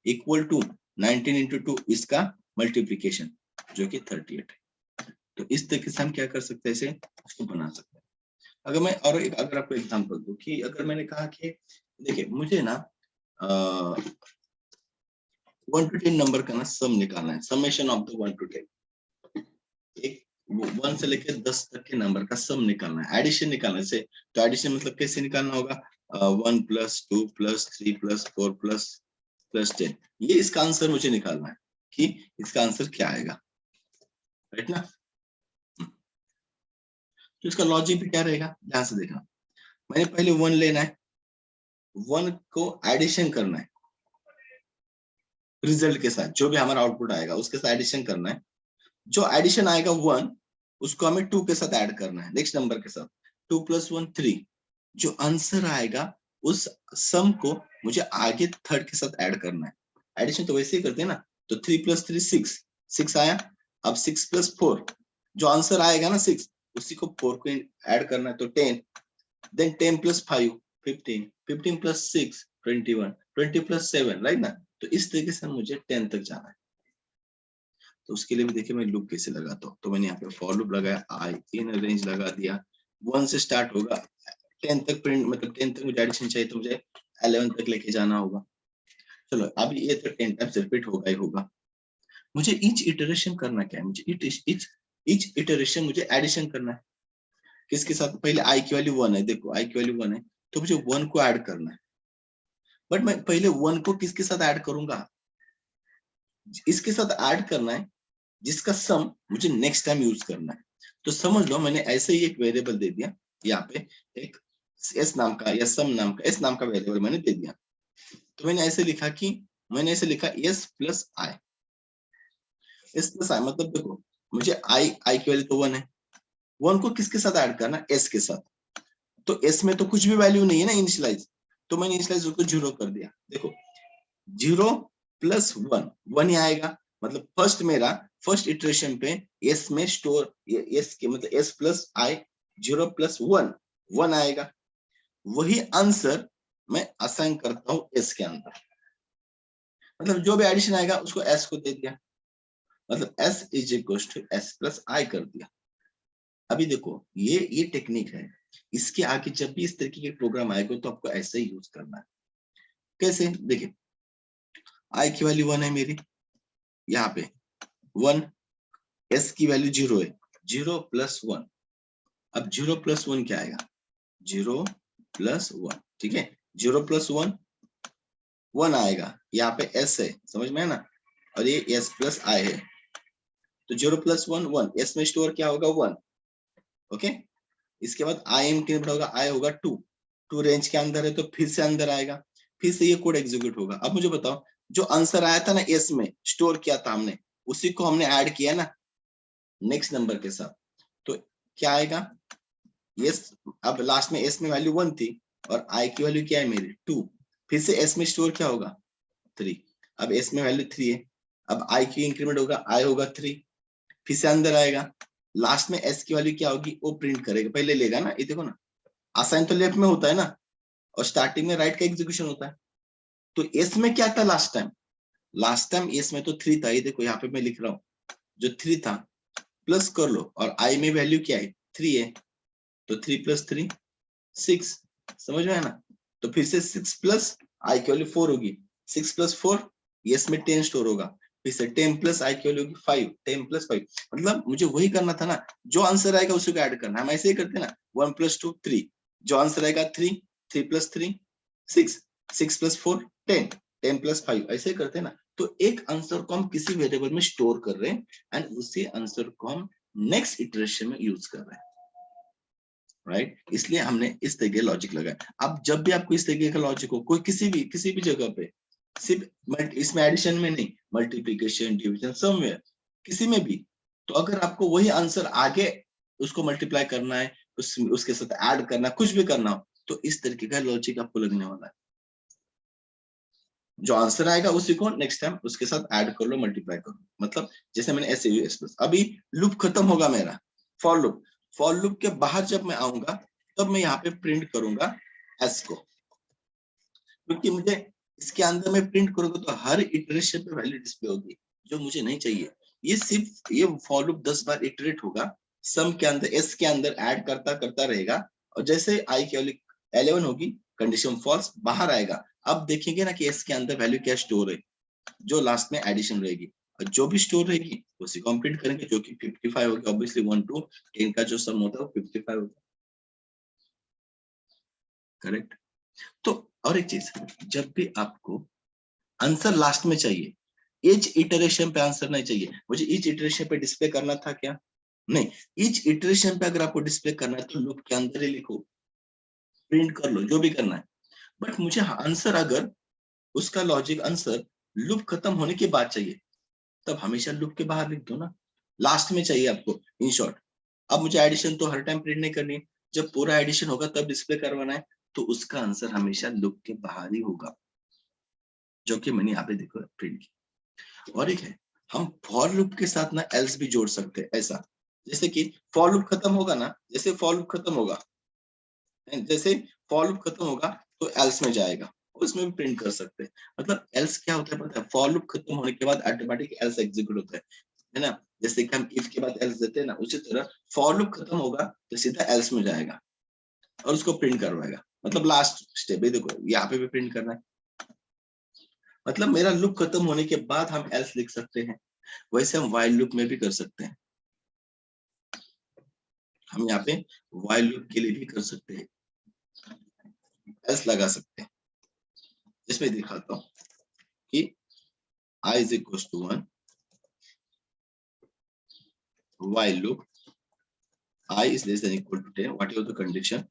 इक्वल टू 19 into 2 इसका मल्टीप्लिकेशन जो कि 38 है। तो इस तरीके से हम क्या कर सकते हैं, इसे उसको बना सकते हैं। अगर मैं और एक अगर आपको एग्जांपल दूं कि अगर मैंने कहा कि देखिए मुझे ना 1 to 10 नंबर का ना सम निकालना है, समेशन ऑफ द 1 to 10, एक 1 से लेकर 10 तक के नंबर का सम निकालना है, एडिशन निकालना है। तो एडिशन मतलब कैसे निकालना होगा, 1 + 2 + 3 + 4 + 10, ये इसका आंसर मुझे निकालना है कि इसका आंसर क्या आएगा, राइट ना। तो इसका लॉजिक भी क्या रहेगा, ध्यान से देखना, मैंने पहले 1 लेना है, 1 को एडिशन करना है रिजल्ट के साथ, जो भी हमारा आउटपुट आएगा उसके साथ एडिशन करना है, जो एडिशन आएगा 1 उसको हमें 2 के साथ ऐड करना है, नेक्स्ट नंबर के साथ, 2 + 1 3, जो आंसर आएगा उस सम को मुझे आगे थर्ड के साथ ऐड करना है, एडिशन तो वैसे ही करते हैं ना, तो 3 + 3 6, 6 आया, अब 6 + 4, जो आंसर आएगा ना 6, उसी को 4 को ऐड करना है, तो 10, देन 10 + 5 15, 15 + 6 21, 20 + 7, राइट ना। तो इस तरीके से मुझे 10 तक जाना है, तो उसके लिए भी देखिए मैं लूप कैसे लगाता हूँ, तो मैंने यहाँ पे फॉर लूप लगाया, आई इन रेंज लगा दिया, 1 से स्टार्ट होगा 10 तक प्रिंट, मतलब 10 तक मुझे एडिशन चाहिए तो मुझे 11 तक लेके जाना होगा। चलो अब ये तो 10 टाइम्स रिपीट होगा ही होगा, मुझे ईच इटरेशन करना क्या है, मुझे ईच इटरेशन मुझे एडिशन करना है, किसके साथ, पहले आई की वैल्यू 1 है, देखो आई की वैल्यू 1 है, तो मुझे 1 को ऐड करना है, बट मैं पहले 1 को किसके साथ ऐड करूंगा, इसके साथ ऐड करना है जिसका सम मुझे नेक्स्ट टाइम यूज करना है। तो समझ लो मैंने ऐसे ही एक वेरिएबल दे दिया, यहाँ पे एक एस नाम का या सम नाम का एस नाम का वेरिएबल मैंने दे दिया, तो मैंने ऐसे लिखा कि मैंने ऐसे लिखा एस प्लस आई, एस प्लस आई मतलब देखो मुझे आई की वैल्यू तो 1 है, 1 को किसके साथ ऐड करना, एस के साथ, तो एस में तो कुछ भी वैल्यू नहीं है ना इनिशियलाइज, तो मैंने इनिशियलाइज को 0 कर दिया, देखो 0 + 1 1 ही आएगा, मतलब फर्स्ट इटरेशन पे एस में स्टोर एस के मतलब एस प्लस आई 0 + 1 1 आएगा, वही आंसर मैं असाइन करता हूं एस के अंदर, मतलब जो भी एडिशन आएगा उसको एस को दे दिया, मतलब एस = एस + आई कर दिया। अभी देखो ये टेक्निक है, इसके आगे जब भी इस तरीके के प्रोग्राम आएगा तो आपको ऐसे ही यूज करना है। कैसे, देखिए आई की वैल्यू 1 है मेरी, यहाँ पे 1, एस की वैल्यू 0 है, 0 + 1, अब 0 + 1 क्या आएगा, 0 + 1, ठीक है, 0 + 1 1 आएगा, यहाँ पे एस है, समझ में है ना, और ये एस + आई है, तो 0 + 1 1, एस में स्टोर क्या होगा 1, ओके। इसके बाद आई इंक्रीमेंट होगा, आई होगा 2, 2 रेंज के अंदर है तो फिर से अंदर आएगा, फिर से ये कोड एग्जीक्यूट होगा। अब मुझे बताओ, जो आंसर आया था ना एस में स्टोर किया था हमने, उसी को हमने ऐड किया ना नेक्स्ट नंबर के साथ, तो क्या आएगा यस। अब लास्ट में एस में वैल्यू 1 थी और आई की वैल्यू क्या है मेरी 2, फिर से एस में स्टोर क्या होगा 3, अब एस में वैल्यू 3 है, अब आई की इंक्रीमेंट होगा, आई होगा 3, फिर से अंदर आएगा, लास्ट में एस की वैल्यू क्या होगी वो प्रिंट करेगा, पहले लेगा ना, ये देखो ना असाइन तो लेफ्ट में होता है ना और स्टार्टिंग में राइट का एग्जीक्यूशन होता है। तो एस में क्या था last time, last time S में तो 3 था, ये देखो यहाँ पे मैं लिख रहा हूँ, जो 3 था प्लस कर लो और आई में वैल्यू क्या है 3 है, तो 3 + 3 6, समझ में है ना। तो फिर से 6 प्लस आई की वैल्यू 4 होगी, 6 + 4 यस में 10 स्टोर होगा, फिर से 10 प्लस आई की वैल्यू होगी 5, 10 + 5, मतलब मुझे वही करना था ना, जो आंसर आएगा उसी को ऐड करना, हम ऐसे ही करते हैं ना, 1 + 2 3, जो आंसर आएगा 3, 3 + 3 6, 6 + 4 10, 10 + 5, ऐसे ही करते हैं ना। तो एक आंसर को हम किसी वेरिएबल में स्टोर कर रहे हैं एंड उसी आंसर को हम नेक्स्ट इटरेशन में यूज कर रहे हैं, राइट इसलिए हमने इस तरीके लॉजिक लगाया। अब जब भी आपको इस तरीके का लॉजिक हो कोई किसी भी जगह पे, सिर्फ इसमें एडिशन में नहीं, मल्टीप्लिकेशन डिवीजन समवेयर किसी में भी, तो अगर आपको वही आंसर आगे उसको मल्टीप्लाई करना है, उसके साथ ऐड करना, कुछ भी करना हो, तो इस तरीके का लॉजिक आपको लगने वाला है। जो आंसर आएगा उसी को नेक्स्ट टाइम उसके साथ ऐड कर लो, मल्टीप्लाई करो, मतलब जैसे मैंने ऐसे अभी लूप खत्म होगा मेरा, फॉर लूप, फॉर लूप के बाहर जब मैं आऊंगा तब मैं यहाँ पे प्रिंट करूंगा एस को, क्योंकि मुझे इसके अंदर में प्रिंट करूंगा तो हर इटरेशन पे वैल्यू डिस्प्ले होगी, जो मुझे नहीं चाहिए। ये सिर्फ ये फॉर लूप 10 बार इटरेट होगा, सम के अंदर एस के अंदर ऐड करता करता रहेगा, और जैसे आई की वैल्यू 11 होगी कंडीशन फॉल्स बाहर आएगा, अब देखेंगे ना कि एस के अंदर वैल्यू क्या स्टोर है, जो लास्ट में एडिशन रहेगी, और जो भी स्टोर रहेगी उसी को हम प्रिंट करेंगे, जो कि 55 होगी, ऑब्वियसली 1 to 10 का जो सम होता है वो 55 होता है, करेक्ट। तो और एक चीज, जब भी आपको आंसर लास्ट में चाहिए, ईच इटरेशन पे आंसर नहीं चाहिए, मुझे ईच इटरेशन पे डिस्प्ले करना था क्या, नहीं, ईच इटरेशन पे अगर आपको डिस्प्ले करना है तो लूप के अंदर ही लिखो, प्रिंट कर लो, जो भी करना है। बट मुझे आंसर अगर उसका लॉजिक आंसर लूप खत्म होने के बाद चाहिए, तब हमेशा लूप के बाहर लिख दो ना, लास्ट में चाहिए आपको, इन शॉर्ट। अब मुझे एडिशन तो हर टाइम प्रिंट नहीं करनी है, जब पूरा एडिशन होगा तब डिस्प्ले करवाना है, तो उसका आंसर हमेशा लूप के बाहर ही होगा, जो कि मैंने यहाँ पे देखो प्रिंट किया। और एक है, हम फॉर लूप के साथ ना एल्स भी जोड़ सकते हैं, ऐसा जैसे कि फॉर लूप खत्म होगा ना, जैसे फॉर लूप खत्म होगा, जैसे फॉर लूप खत्म होगा तो एल्स में जाएगा, उसमें भी प्रिंट कर सकते हैं। मतलब एल्स क्या होता है पता है, फॉर लूप खत्म होने के बाद ऑटोमेटिक एल्स एग्जीक्यूट होता है ना, जैसे कि हम इफ के बाद एल्स देते हैं ना, उसी तरह फॉर लूप खत्म होगा तो सीधा एल्स में जाएगा और उसको प्रिंट करवाएगा, मतलब लास्ट स्टेप है, देखो यहाँ पे भी प्रिंट करना है, मतलब मेरा लूप खत्म होने के बाद हम एल्स लिख सकते हैं, वैसे हम व्हाइल लूप में भी कर सकते हैं, हम यहाँ पे व्हाइल लूप के लिए भी कर सकते हैं, एल्स लगा सकते हैं। इसमें दिखाता हूँ कि I is equals to 1, while loop I is less than equal to 10, whatever the condition,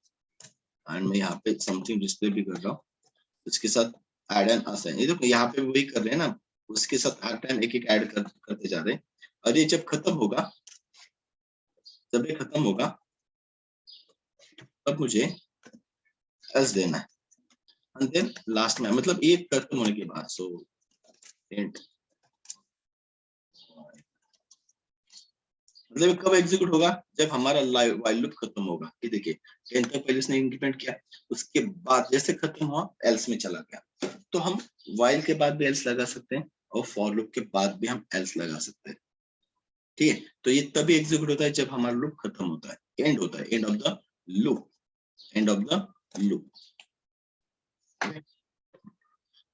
and मैं यहाँ पे समथिंग डिस्प्ले भी कर रहा हूँ, उसके साथ ऐड एंड असाइन, ये देखो यहाँ पे वही कर रहे हैं ना, उसके साथ हर टाइम एक एक ऐड करते जा रहे हैं, और ये जब खत्म होगा, जब ये खत्म होगा तब मुझे एल्स देना है, एंड देन लास्ट में, मतलब ये खत्म होने के बाद, सो एंड, मतलब कब एग्जीक्यूट होगा, जब हमारा व्हाइल लूप खत्म होगा, ये देखिए 10 तक पहले उसने इंक्रीमेंट किया, उसके बाद जैसे खत्म हुआ एल्स में चला गया, तो हम व्हाइल के बाद भी एल्स लगा सकते हैं और फॉर लूप के बाद भी हम एल्स लगा सकते हैं, ठीक है। तो ये तभी एग्जीक्यूट होता है जब हमारा लूप खत्म होता है, एंड होता है, end of the loop, end of the loop.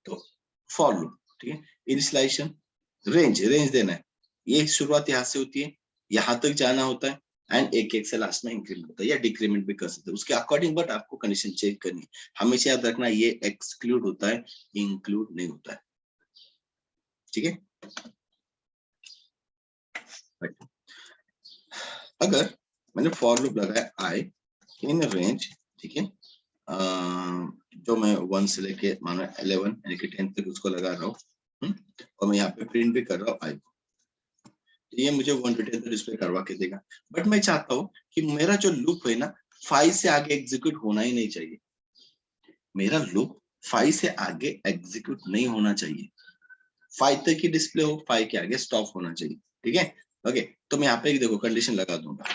तो फॉर लूप, ठीक है, इनिशियलाइजेशन, रेंज देना है, ये शुरुआत यहाँ से होती है, यहाँ तक जाना होता है, एंड एक से लास्ट में इंक्रीमेंट होता है या डिक्रीमेंट भी कर सकते हैं, उसके अकॉर्डिंग, बट आपको कंडीशन चेक करनी है, हमेशा याद रखना ये एक्सक्लूड होता है, इंक्लूड नहीं होता है, ठीक है। अगर मैंने फॉर लूप लगाया आई इन रेंज, ठीक है, जो मैं 1 से लेके मानो 11 यानी कि 10 तक उसको लगा रहा हूँ, और मैं यहाँ पे प्रिंट भी कर रहा हूँ आई को, तो ये मुझे 1 to 10 तक डिस्प्ले करवा के देगा। बट मैं चाहता हूँ कि मेरा जो लूप है ना 5 से आगे एग्जीक्यूट होना ही नहीं चाहिए, मेरा लूप 5 से आगे एग्जीक्यूट नहीं होना चाहिए, 5 तक ही डिस्प्ले हो, 5 के आगे स्टॉप होना चाहिए, ठीक है। ओके, तो मैं यहाँ पे देखो कंडीशन लगा दूंगा,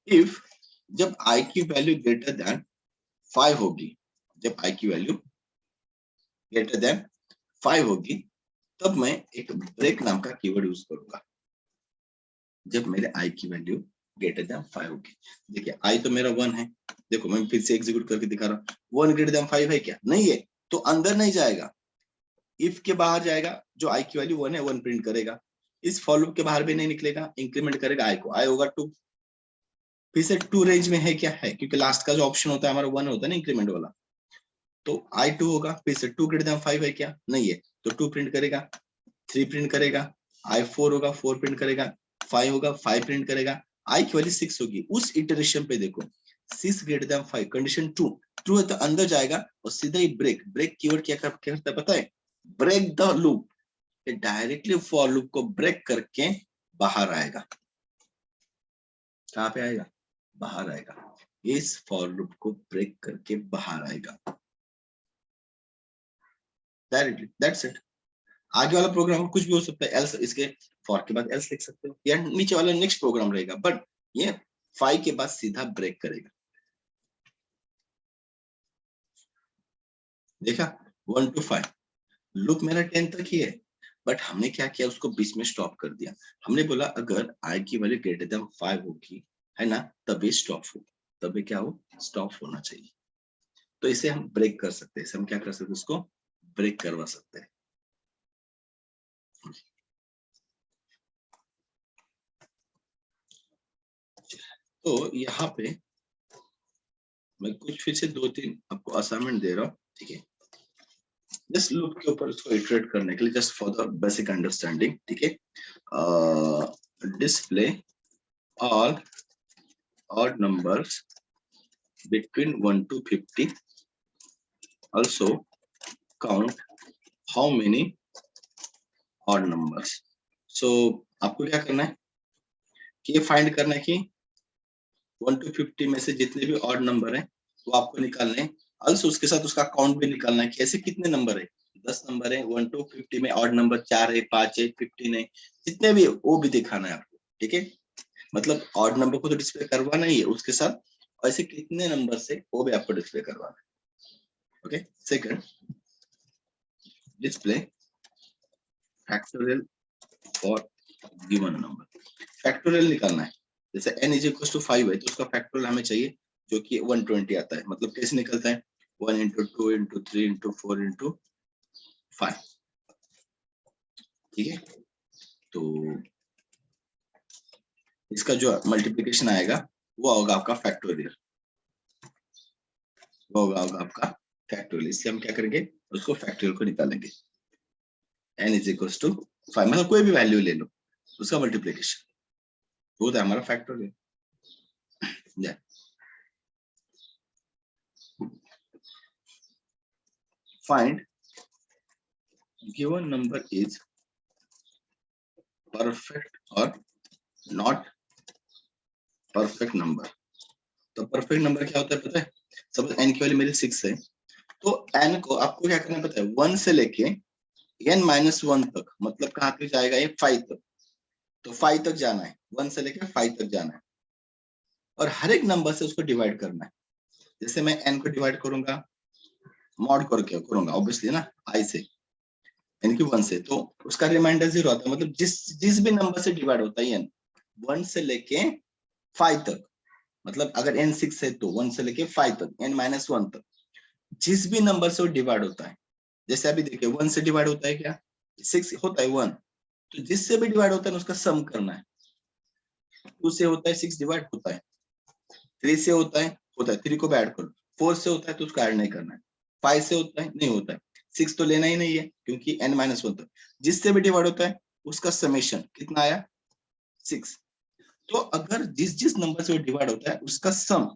इफ जब आई की वैल्यू ग्रेटर देन 5 होगी, जब आई की वैल्यू ग्रेटर देन 5 होगी, तब मैं एक ब्रेक नाम का कीवर्ड यूज करूंगा, जब मेरे आई की वैल्यू ग्रेटर देन 5 होगी। देखिए आई तो मेरा 1 है, देखो मैं फिर से एग्जीक्यूट करके दिखा रहा हूँ, 1 ग्रेटर देन 5 है क्या? नहीं है, तो अंदर नहीं जाएगा, इफ के बाहर जाएगा, जो आई की वैल्यू 1 है 1 प्रिंट करेगा, इस फॉर लूप के बाहर भी नहीं निकलेगा, इंक्रीमेंट करेगा आई को, आई होगा 2, फिर से 2 रेंज में है क्या? है, क्योंकि लास्ट का जो ऑप्शन होता है हमारा 1 होता है ना इंक्रीमेंट वाला, तो आई 2 होगा, फिर से 2 ग्रेटर देन 5 है क्या? नहीं है, तो 2 प्रिंट करेगा, 3 प्रिंट करेगा, आई 4 होगा, 4 प्रिंट करेगा, 5 होगा, 5 प्रिंट करेगा, आई की वैल्यू 6 होगी, उस इटरेशन पे देखो 6 ग्रेटर देन 5, कंडीशन ट्रू है तो अंदर जाएगा और सीधा ही ब्रेक, ब्रेक कीवर्ड क्या करता है पता है? Break the loop, directly for loop को ब्रेक करके बाहर आएगा, कहां पे आएगा? बाहर आएगा, इस फॉर लूप को ब्रेक करके बाहर आएगा डायरेक्टली, दैट्स इट। आगे वाला प्रोग्राम कुछ भी हो सकता है, एल्स इसके फॉर के बाद एल्स लिख सकते हो, या नीचे वाला नेक्स्ट प्रोग्राम रहेगा, बट ये 5 के बाद सीधा ब्रेक करेगा। देखा, 1 to 5 लूप मेरा 10 तक ही है, बट हमने क्या किया, उसको बीच में स्टॉप कर दिया। हमने बोला अगर आई की वैल्यू ग्रेटर देन 5 होगी, है ना, तभी स्टॉप हो, तभी क्या हो, स्टॉप होना चाहिए। तो इसे हम ब्रेक कर सकते हैं, इसे हम क्या कर सकते हैं, उसको ब्रेक करवा सकते हैं। तो यहाँ पे मैं कुछ फिर से 2-3 आपको असाइनमेंट दे रहा हूँ, ठीक है, जस्ट लूप के ऊपर उसको इटरेट करने के लिए, just for the basic understanding, ठीक है। Display all odd numbers between 1 to 50, also count how many odd numbers। so आपको क्या करना है कि ये फाइंड करना है कि 1 to 50 में से जितने भी ऑड नंबर है वो आपको निकालने हैं, also उसके साथ उसका काउंट भी निकालना है कि ऐसे कितने नंबर है, 10 नंबर है, 1 to 50 में ऑड नंबर 4 है, 5 है, 15 है, जितने भी वो भी दिखाना है आपको, ठीक है। मतलब ऑड नंबर को तो डिस्प्ले करवाना ही है, उसके साथ ऐसे कितने नंबर से वो भी आपको डिस्प्ले करवाना है। Okay, second, display factorial for given number, factorial निकालना है, जैसे n इज इक्वल टू 5 है तो उसका फैक्टोरियल हमें चाहिए जो कि 120 आता है, मतलब कैसे निकलता है, 1 into 2 into 3 into 4 into 5, ठीक है। तो इसका जो मल्टीप्लिकेशन आएगा वो होगा आपका फैक्टोरियल, वो होगा आपका फैक्टोरियल, इससे हम क्या करेंगे, उसको फैक्टोरियल को निकालेंगे, n इज इक्वल टू 5, मतलब कोई भी वैल्यू ले लो उसका मल्टीप्लिकेशन, वो होता है हमारा factorial. Find given number is perfect or not perfect number। तो परफेक्ट नंबर क्या होता है पता है, सपोज n की वैल्यू मेरी 6 है, तो n को आपको क्या करना पता है, 1 से लेके n-1 तक, मतलब कहाँ तक जाएगा ये, 5 तक, तो 5 तक जाना है, 1 से लेके 5 तक जाना है, और हर एक नंबर से उसको डिवाइड करना है। जैसे मैं n को डिवाइड करूंगा, मॉड करके करूंगा ऑब्वियसली ना, i से, n की 1 से, तो उसका रिमाइंडर 0 आता है, मतलब जिस भी नंबर से डिवाइड होता है n 1 से लेके 5 तक, मतलब अगर n 6 है तो 1 से लेके 5 तक, n-1 तक, जिस भी नंबर से वो डिवाइड होता है, जैसे अभी देखिए 1 से डिवाइड होता है क्या, 6 होता है 1, तो जिससे भी डिवाइड होता है उसका सम करना है, 2 से होता है 6 डिवाइड होता है, 3 से होता है 3 को भी ऐड करो, 4 से होता है तो उसको ऐड नहीं करना है, 5 से होता है नहीं होता है, 6 तो लेना ही नहीं है क्योंकि n-1 तक, जिससे भी डिवाइड होता है उसका समेशन कितना आया 6। तो अगर जिस जिस नंबर से वो डिवाइड होता है उसका sum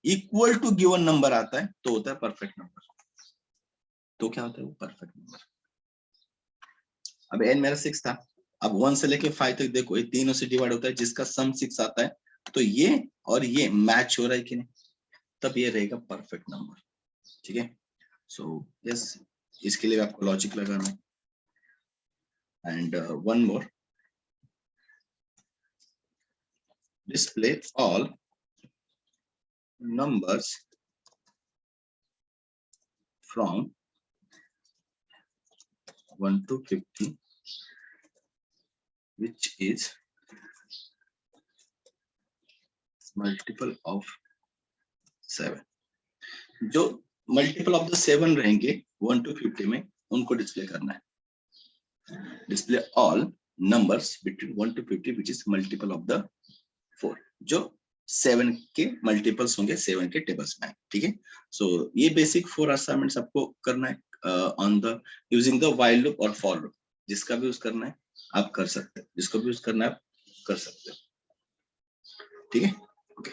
equal to given number आता है तो होता है परफेक्ट नंबर। तो क्या होता है वो परफेक्ट नंबर। अब n मेरा 6 था, अब 1 से लेके 5 तक देखो ये तीनों से डिवाइड होता है, जिसका सम 6 आता है तो ये और ये मैच हो रहा है कि नहीं, तब ये रहेगा परफेक्ट नंबर। ठीक है, सो यस, इसके लिए आपको लॉजिक लगाना है। And one more, display all numbers from 1 to 50 which is multiple of 7। जो मल्टीपल ऑफ द 7 रहेंगे 1 to 50 में उनको डिस्प्ले करना है। Display all numbers between 1 to 50 which is multiple of the 4, जो 7 के मल्टीपल्स होंगे 7 के टेबल्स में। ठीक है, सो ये बेसिक 4 असाइनमेंट्स आपको करना है on the using the while loop और फॉर लूप। जिसका भी यूज करना है आप कर सकते हैं, जिसको भी यूज करना है आप कर सकते हो। ठीक है, ओके,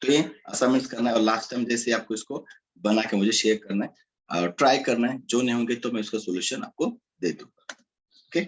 तो ये असाइनमेंट्स करना है और लास्ट टाइम जैसे आपको इसको बना के मुझे शेयर करना है और ट्राई करना है, जो नहीं होंगे तो मैं उसका सोल्यूशन आपको दे दूंगा। ओके।